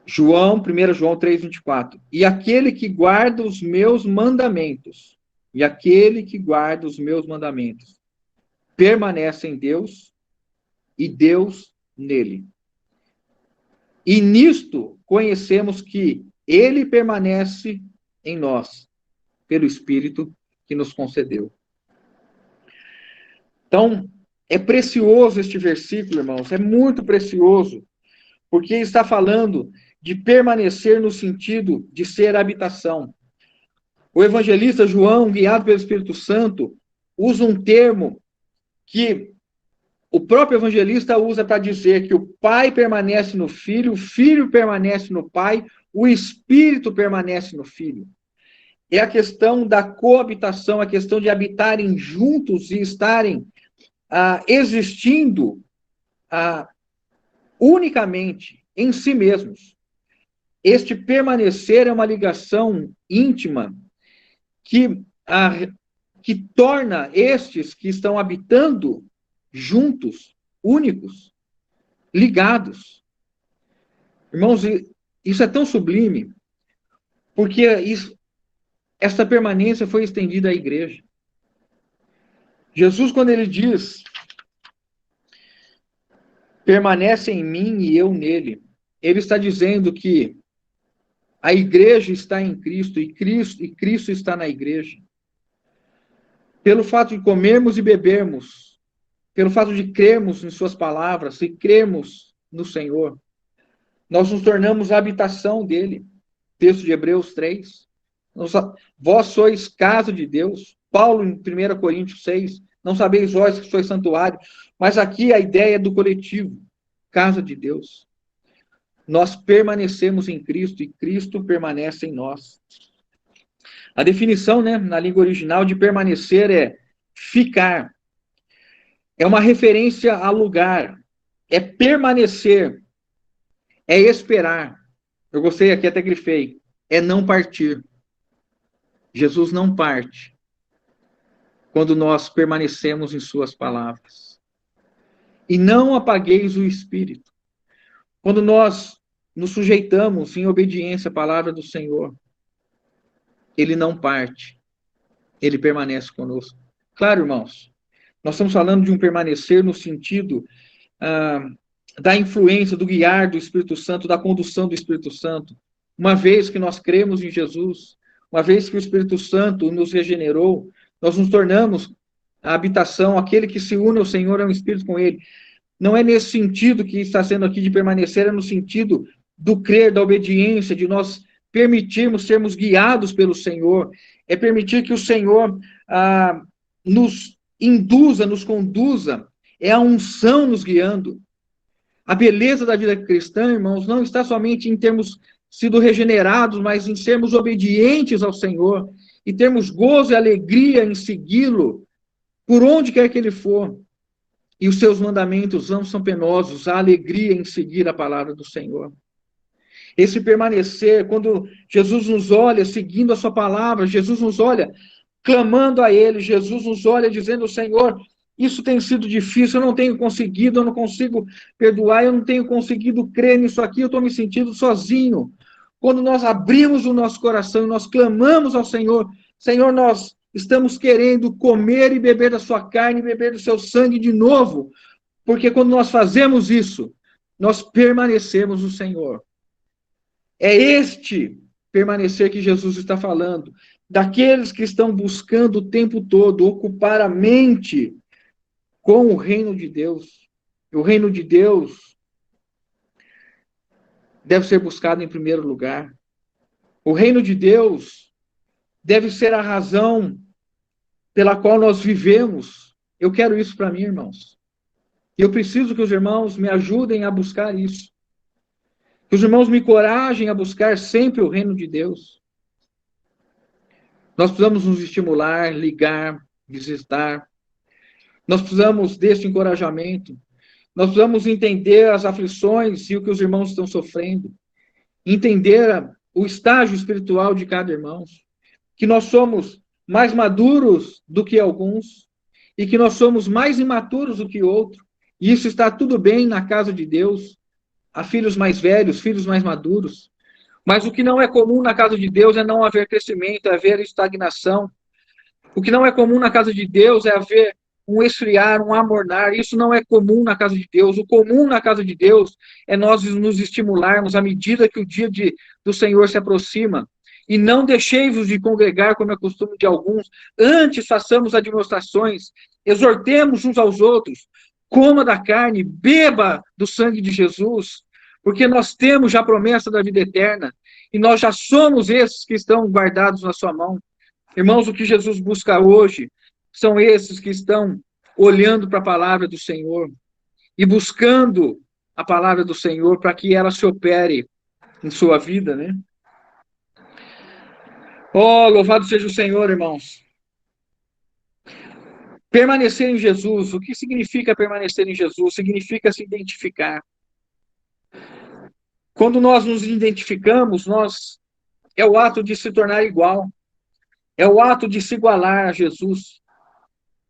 1 João 3, 24. E aquele que guarda os meus mandamentos, permanece em Deus e Deus nele. E nisto conhecemos que ele permanece em nós, pelo Espírito que nos concedeu. Então, é precioso este versículo, irmãos, é muito precioso, porque está falando de permanecer no sentido de ser habitação. O evangelista João, guiado pelo Espírito Santo, usa um termo que o próprio evangelista usa para dizer que o Pai permanece no Filho, o Filho permanece no Pai, o Espírito permanece no Filho. É a questão da coabitação, a questão de habitarem juntos e estarem existindo unicamente em si mesmos. Este permanecer é uma ligação íntima que torna estes que estão habitando juntos, únicos, ligados. Irmãos, isso é tão sublime, porque essa permanência foi estendida à igreja. Jesus, quando ele diz, permanece em mim e eu nele, ele está dizendo que a igreja está em Cristo e Cristo está na igreja. Pelo fato de comermos e bebermos, pelo fato de crermos em suas palavras e crermos no Senhor, nós nos tornamos a habitação dele. Texto de Hebreus 3. Vós sois casa de Deus. Paulo, em 1 Coríntios 6, não sabeis vós que sois santuário. Mas aqui a ideia é do coletivo. casa de Deus. Nós permanecemos em Cristo e Cristo permanece em nós. A definição, né, na língua original de permanecer é ficar. É uma referência a lugar. É permanecer. É esperar. Eu gostei aqui, até grifei. É não partir. Jesus não parte quando nós permanecemos em suas palavras. E não apagueis o espírito. Quando nós nos sujeitamos em obediência à palavra do Senhor, ele não parte. Ele permanece conosco. Claro, irmãos, nós estamos falando de um permanecer no sentido da influência, do guiar do Espírito Santo, da condução do Espírito Santo. Uma vez que nós cremos em Jesus, uma vez que o Espírito Santo nos regenerou, nós nos tornamos a habitação, aquele que se une ao Senhor é um Espírito com ele. Não é nesse sentido que está sendo aqui de permanecer, é no sentido do crer, da obediência, de nós permitirmos sermos guiados pelo Senhor, é permitir que o Senhor nos induza, nos conduza, é a unção nos guiando. A beleza da vida cristã, irmãos, não está somente em termos sido regenerados, mas em sermos obedientes ao Senhor e termos gozo e alegria em segui-lo, por onde quer que ele for. E os seus mandamentos não são penosos, há alegria em seguir a palavra do Senhor. Esse permanecer, quando Jesus nos olha seguindo a sua palavra, Jesus nos olha clamando a ele, Jesus nos olha dizendo: Senhor, isso tem sido difícil, eu não tenho conseguido, eu não consigo perdoar, eu não tenho conseguido crer nisso aqui, eu estou me sentindo sozinho. Quando nós abrimos o nosso coração e nós clamamos ao Senhor, Senhor, nós estamos querendo comer e beber da sua carne, beber do seu sangue de novo, porque quando nós fazemos isso, nós permanecemos no Senhor. É este permanecer que Jesus está falando, daqueles que estão buscando o tempo todo ocupar a mente com o reino de Deus. O reino de Deus deve ser buscado em primeiro lugar. O reino de Deus deve ser a razão pela qual nós vivemos. Eu quero isso para mim, irmãos. E eu preciso que os irmãos me ajudem a buscar isso. Que os irmãos me encorajem a buscar sempre o reino de Deus. Nós precisamos nos estimular, ligar, visitar. Nós precisamos desse encorajamento. Nós precisamos entender as aflições e o que os irmãos estão sofrendo. Entender o estágio espiritual de cada irmão. Que nós somos mais maduros do que alguns e que nós somos mais imaturos do que outros. E isso está tudo bem na casa de Deus. Há filhos mais velhos, filhos mais maduros. Mas o que não é comum na casa de Deus é não haver crescimento, é haver estagnação. O que não é comum na casa de Deus é haver um esfriar, um amornar. Isso não é comum na casa de Deus. O comum na casa de Deus é nós nos estimularmos à medida que o dia do Senhor se aproxima. E não deixei-vos de congregar, como é costume de alguns. Antes façamos admoestações, exortemos uns aos outros. Coma da carne, beba do sangue de Jesus, porque nós temos já a promessa da vida eterna. E nós já somos esses que estão guardados na sua mão. Irmãos, o que Jesus busca hoje são esses que estão olhando para a palavra do Senhor e buscando a palavra do Senhor para que ela se opere em sua vida, né? Oh, louvado seja o Senhor, irmãos. Permanecer em Jesus. O que significa permanecer em Jesus? Significa se identificar. Quando nós nos identificamos, é o ato de se tornar igual. É o ato de se igualar a Jesus.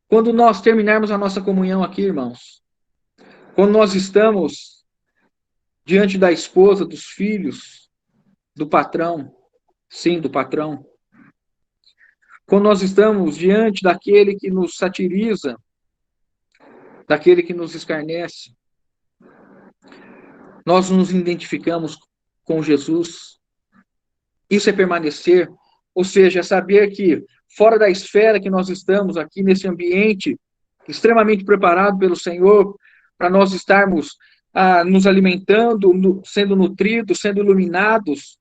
Quando nós terminarmos a nossa comunhão aqui, irmãos, quando nós estamos diante da esposa, dos filhos, do patrão, sim, do patrão, quando nós estamos diante daquele que nos satiriza, daquele que nos escarnece, nós nos identificamos com Jesus. Isso é permanecer, ou seja, é saber que fora da esfera que nós estamos aqui, nesse ambiente extremamente preparado pelo Senhor, para nós estarmos nos alimentando, sendo nutridos, sendo iluminados,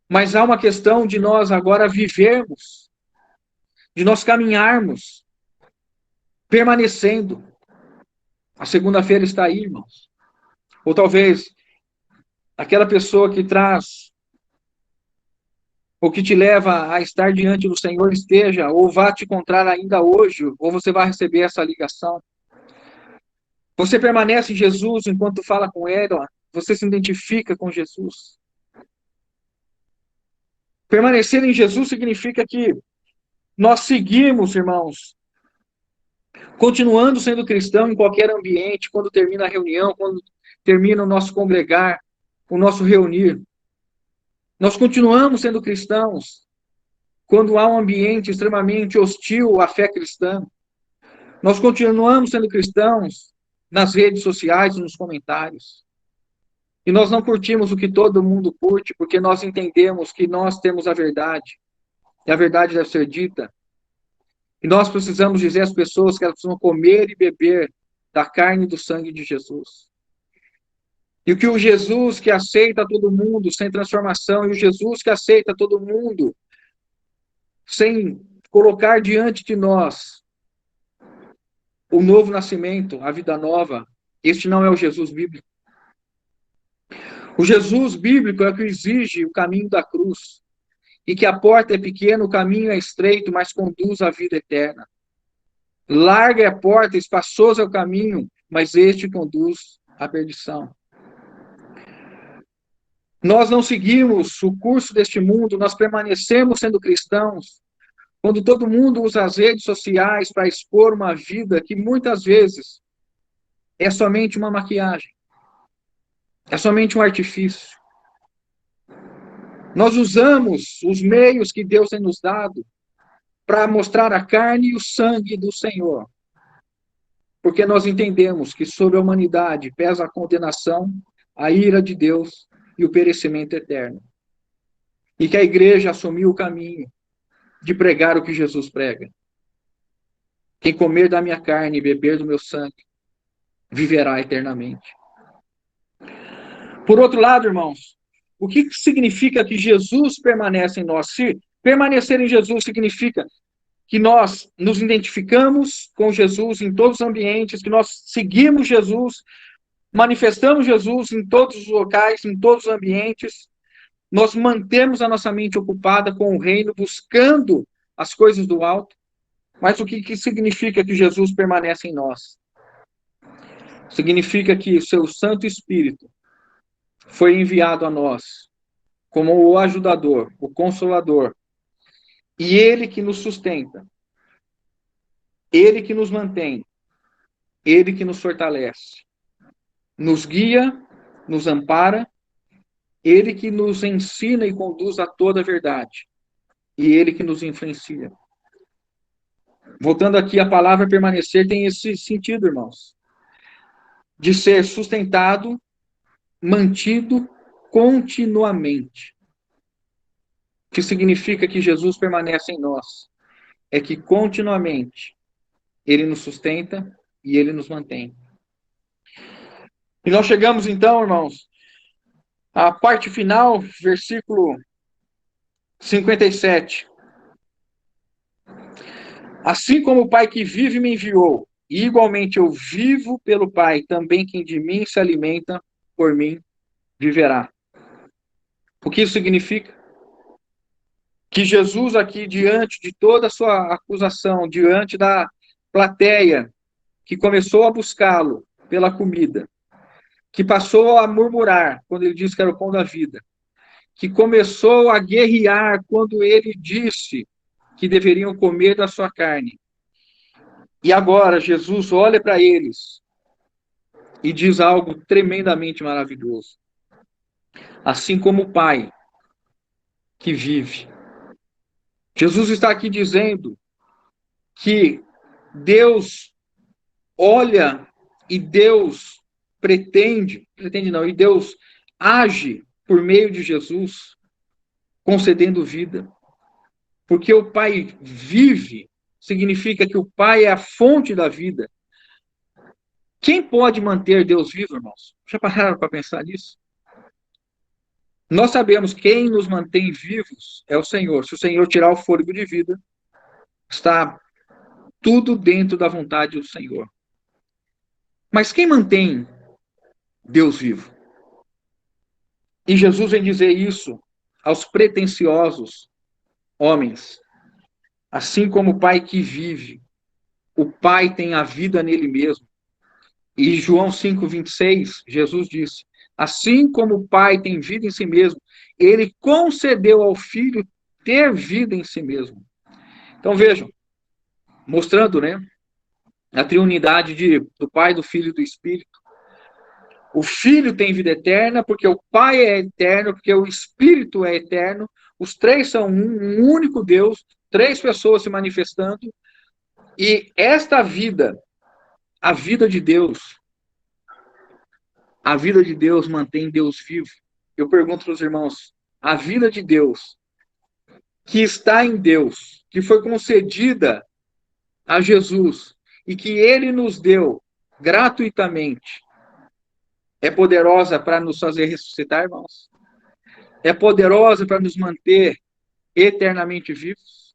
mas há uma questão de nós agora vivermos, de nós caminharmos, permanecendo. A segunda-feira está aí, irmãos. Ou talvez aquela pessoa que traz, ou que te leva a estar diante do Senhor esteja, ou vá te encontrar ainda hoje, ou você vai receber essa ligação. Você permanece em Jesus enquanto fala com Ele, ó. Você se identifica com Jesus. Permanecer em Jesus significa que nós seguimos, irmãos, continuando sendo cristão em qualquer ambiente, quando termina a reunião, quando termina o nosso congregar, o nosso reunir. Nós continuamos sendo cristãos quando há um ambiente extremamente hostil à fé cristã. Nós continuamos sendo cristãos nas redes sociais, nos comentários. E nós não curtimos o que todo mundo curte, porque nós entendemos que nós temos a verdade. E a verdade deve ser dita. E nós precisamos dizer às pessoas que elas precisam comer e beber da carne e do sangue de Jesus. E que o Jesus que aceita todo mundo sem transformação, e o Jesus que aceita todo mundo sem colocar diante de nós o novo nascimento, a vida nova, este não é o Jesus bíblico. O Jesus bíblico é o que exige o caminho da cruz. E que a porta é pequena, o caminho é estreito, mas conduz à vida eterna. Larga é a porta, espaçoso é o caminho, mas este conduz à perdição. Nós não seguimos o curso deste mundo, nós permanecemos sendo cristãos, quando todo mundo usa as redes sociais para expor uma vida que muitas vezes é somente uma maquiagem, é somente um artifício. Nós usamos os meios que Deus tem nos dado para mostrar a carne e o sangue do Senhor. Porque nós entendemos que sobre a humanidade pesa a condenação, a ira de Deus e o perecimento eterno. E que a igreja assumiu o caminho de pregar o que Jesus prega. Quem comer da minha carne e beber do meu sangue, viverá eternamente. Por outro lado, irmãos, o que significa que Jesus permanece em nós? Se permanecer em Jesus significa que nós nos identificamos com Jesus em todos os ambientes, que nós seguimos Jesus, manifestamos Jesus em todos os locais, em todos os ambientes, nós mantemos a nossa mente ocupada com o reino, buscando as coisas do alto. Mas o que significa que Jesus permanece em nós? Significa que o seu Santo Espírito foi enviado a nós como o ajudador, o consolador, e ele que nos sustenta, ele que nos mantém, ele que nos fortalece, nos guia, nos ampara, ele que nos ensina e conduz a toda a verdade, e ele que nos influencia. Voltando aqui, a palavra permanecer tem esse sentido, irmãos, de ser sustentado, mantido continuamente. O que significa que Jesus permanece em nós? É que continuamente ele nos sustenta e ele nos mantém. E nós chegamos então, irmãos, à parte final, versículo 57. Assim como o Pai que vive me enviou, e igualmente eu vivo pelo Pai, também quem de mim se alimenta, por mim viverá. O que isso significa? Que Jesus aqui, diante de toda a sua acusação, diante da plateia que começou a buscá-lo pela comida, que passou a murmurar quando ele disse que era o pão da vida, que começou a guerrear quando ele disse que deveriam comer da sua carne. E agora Jesus olha para eles e diz algo tremendamente maravilhoso. Assim como o Pai que vive. Jesus está aqui dizendo que Deus olha e Deus pretende não, e Deus age por meio de Jesus, concedendo vida. Porque o Pai vive, significa que o Pai é a fonte da vida. Quem pode manter Deus vivo, irmãos? Já pararam para pensar nisso? Nós sabemos que quem nos mantém vivos é o Senhor. Se o Senhor tirar o fôlego de vida, está tudo dentro da vontade do Senhor. Mas quem mantém Deus vivo. E Jesus vem dizer isso aos pretensiosos homens. Assim como o Pai que vive, o Pai tem a vida nele mesmo. E João 5:26, Jesus disse: assim como o Pai tem vida em si mesmo, ele concedeu ao Filho ter vida em si mesmo. Então vejam, mostrando, né, a triunidade do Pai, do Filho e do Espírito. O Filho tem vida eterna, porque o Pai é eterno, porque o Espírito é eterno. Os três são um único Deus, três pessoas se manifestando. E esta vida, a vida de Deus, a vida de Deus mantém Deus vivo. Eu pergunto para os irmãos, a vida de Deus, que está em Deus, que foi concedida a Jesus e que ele nos deu gratuitamente, é poderosa para nos fazer ressuscitar, irmãos? É poderosa para nos manter eternamente vivos?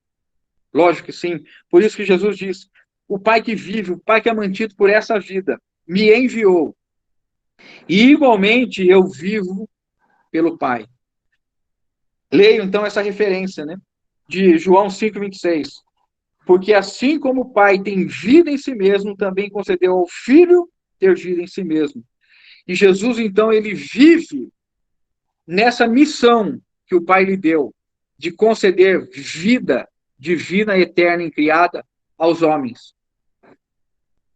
Lógico que sim. Por isso que Jesus diz: o Pai que vive, o Pai que é mantido por essa vida, me enviou. E igualmente eu vivo pelo Pai. Leio então essa referência, né? De João 5:26. Porque assim como o Pai tem vida em si mesmo, também concedeu ao Filho ter vida em si mesmo. E Jesus, então, ele vive nessa missão que o Pai lhe deu, de conceder vida divina, eterna e criada aos homens,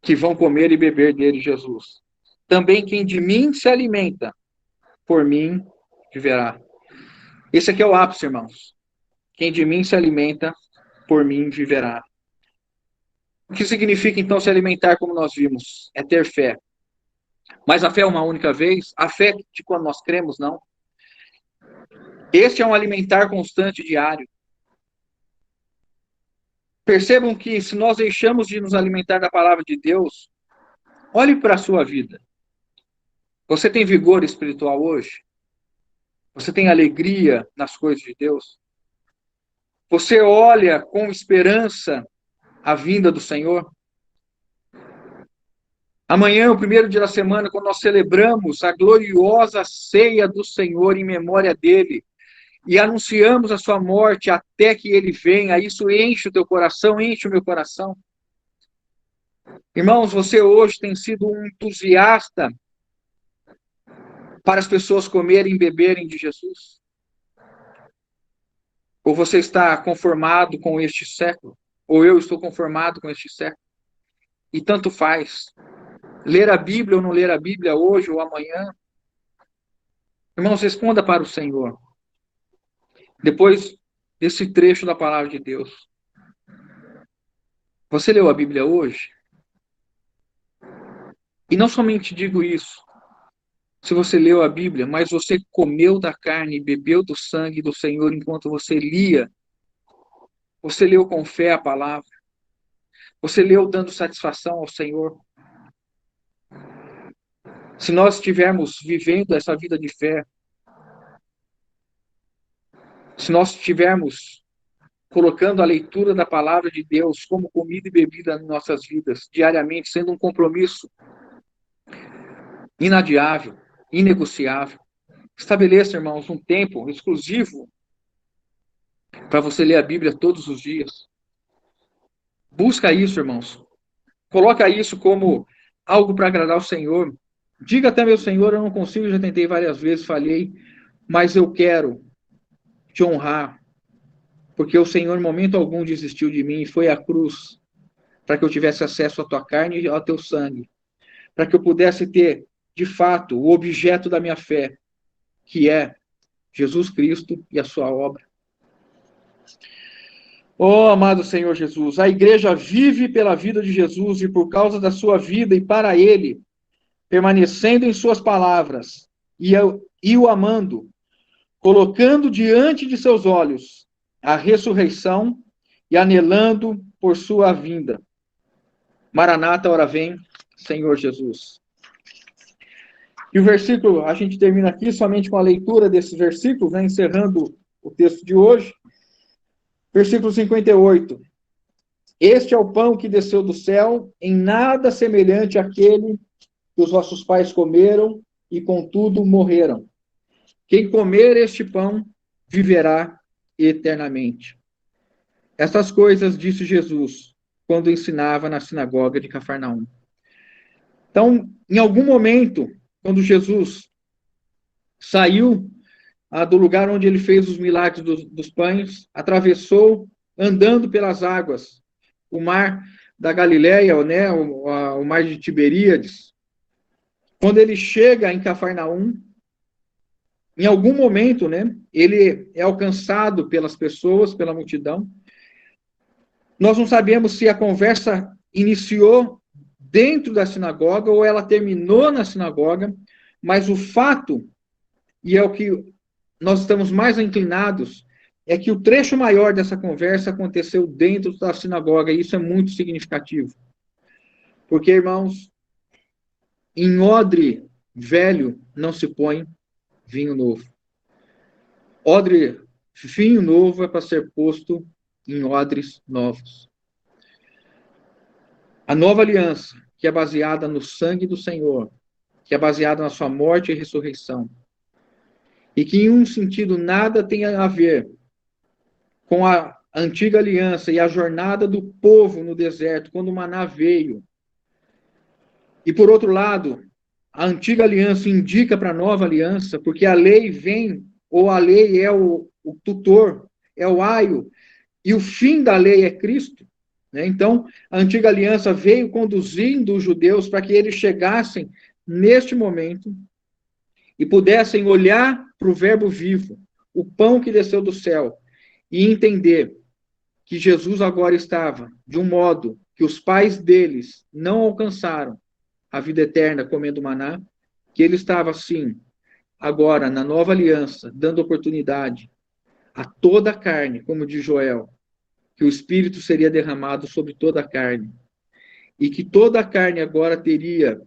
que vão comer e beber dele, Jesus. Também quem de mim se alimenta, por mim viverá. Esse aqui é o ápice, irmãos. Quem de mim se alimenta, por mim viverá. O que significa, então, se alimentar, como nós vimos? É ter fé. Mas a fé é uma única vez? A fé de quando nós cremos, não. Este é um alimentar constante diário. Percebam que se nós deixamos de nos alimentar da palavra de Deus, olhe para a sua vida. Você tem vigor espiritual hoje? Você tem alegria nas coisas de Deus? Você olha com esperança a vinda do Senhor? Amanhã, o primeiro dia da semana, quando nós celebramos a gloriosa ceia do Senhor em memória dele, e anunciamos a sua morte até que ele venha, isso enche o teu coração, enche o meu coração. Irmãos, você hoje tem sido um entusiasta para as pessoas comerem e beberem de Jesus? Ou você está conformado com este século? Ou eu estou conformado com este século? E tanto faz. Ler a Bíblia ou não ler a Bíblia hoje ou amanhã? Irmãos, responda para o Senhor. Depois desse trecho da palavra de Deus. Você leu a Bíblia hoje? E não somente digo isso. Se você leu a Bíblia, mas você comeu da carne e bebeu do sangue do Senhor enquanto você lia, você leu com fé a palavra, você leu dando satisfação ao Senhor. Se nós estivermos vivendo essa vida de fé, se nós estivermos colocando a leitura da palavra de Deus como comida e bebida em nossas vidas, diariamente, sendo um compromisso inadiável, inegociável, estabeleça, irmãos, um tempo exclusivo para você ler a Bíblia todos os dias. Busca isso, irmãos. Coloca isso como algo para agradar ao Senhor. Diga até, meu Senhor, eu não consigo, já tentei várias vezes, falhei, mas eu quero te honrar, porque o Senhor, em momento algum, desistiu de mim e foi à cruz para que eu tivesse acesso à tua carne e ao teu sangue, para que eu pudesse ter, de fato, o objeto da minha fé, que é Jesus Cristo e a sua obra. Oh, amado Senhor Jesus, a igreja vive pela vida de Jesus e por causa da sua vida e para ele, permanecendo em suas palavras e o amando, colocando diante de seus olhos a ressurreição e anelando por sua vinda. Maranata, ora vem, Senhor Jesus. E o versículo, a gente termina aqui somente com a leitura desses versículos, né, encerrando o texto de hoje. Versículo 58. Este é o pão que desceu do céu, em nada semelhante àquele que os vossos pais comeram e contudo morreram. Quem comer este pão viverá eternamente. Essas coisas disse Jesus quando ensinava na sinagoga de Cafarnaum. Então, em algum momento, quando Jesus saiu do lugar onde ele fez os milagres dos pães, atravessou, andando pelas águas, o mar da Galileia, né, o mar de Tiberíades. Quando ele chega em Cafarnaum, em algum momento, né, ele é alcançado pelas pessoas, pela multidão. Nós não sabemos se a conversa iniciou dentro da sinagoga ou ela terminou na sinagoga, mas o fato, e é o que nós estamos mais inclinados, é que o trecho maior dessa conversa aconteceu dentro da sinagoga, e isso é muito significativo. Porque, irmãos, em odre velho não se põe vinho novo. Odre, vinho novo é para ser posto em odres novos. A nova aliança, que é baseada no sangue do Senhor, que é baseada na sua morte e ressurreição, e que em um sentido nada tem a ver com a antiga aliança e a jornada do povo no deserto, quando o maná veio. E por outro lado, a antiga aliança indica para a nova aliança, porque a lei vem, ou a lei é o tutor, é o aio, e o fim da lei é Cristo. Né? Então, a antiga aliança veio conduzindo os judeus para que eles chegassem neste momento e pudessem olhar para o Verbo vivo, o pão que desceu do céu, e entender que Jesus agora estava de um modo que os pais deles não alcançaram a vida eterna comendo maná, que ele estava, sim, agora na nova aliança, dando oportunidade a toda a carne, como diz Joel, que o Espírito seria derramado sobre toda a carne, e que toda a carne agora teria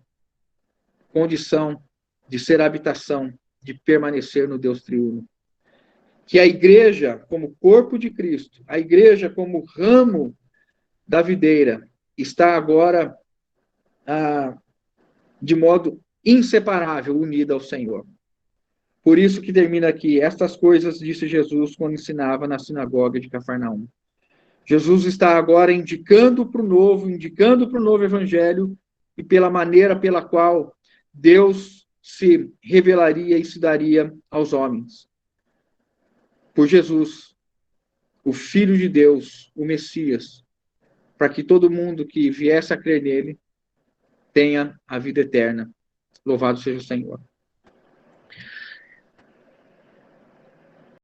condição de ser habitação, de permanecer no Deus triuno. Que a igreja, como corpo de Cristo, a igreja como ramo da videira, está agora de modo inseparável unida ao Senhor. Por isso que termina aqui, estas coisas disse Jesus quando ensinava na sinagoga de Cafarnaum. Jesus está agora indicando para o novo evangelho e pela maneira pela qual Deus se revelaria e se daria aos homens. Por Jesus, o Filho de Deus, o Messias, para que todo mundo que viesse a crer nele tenha a vida eterna. Louvado seja o Senhor.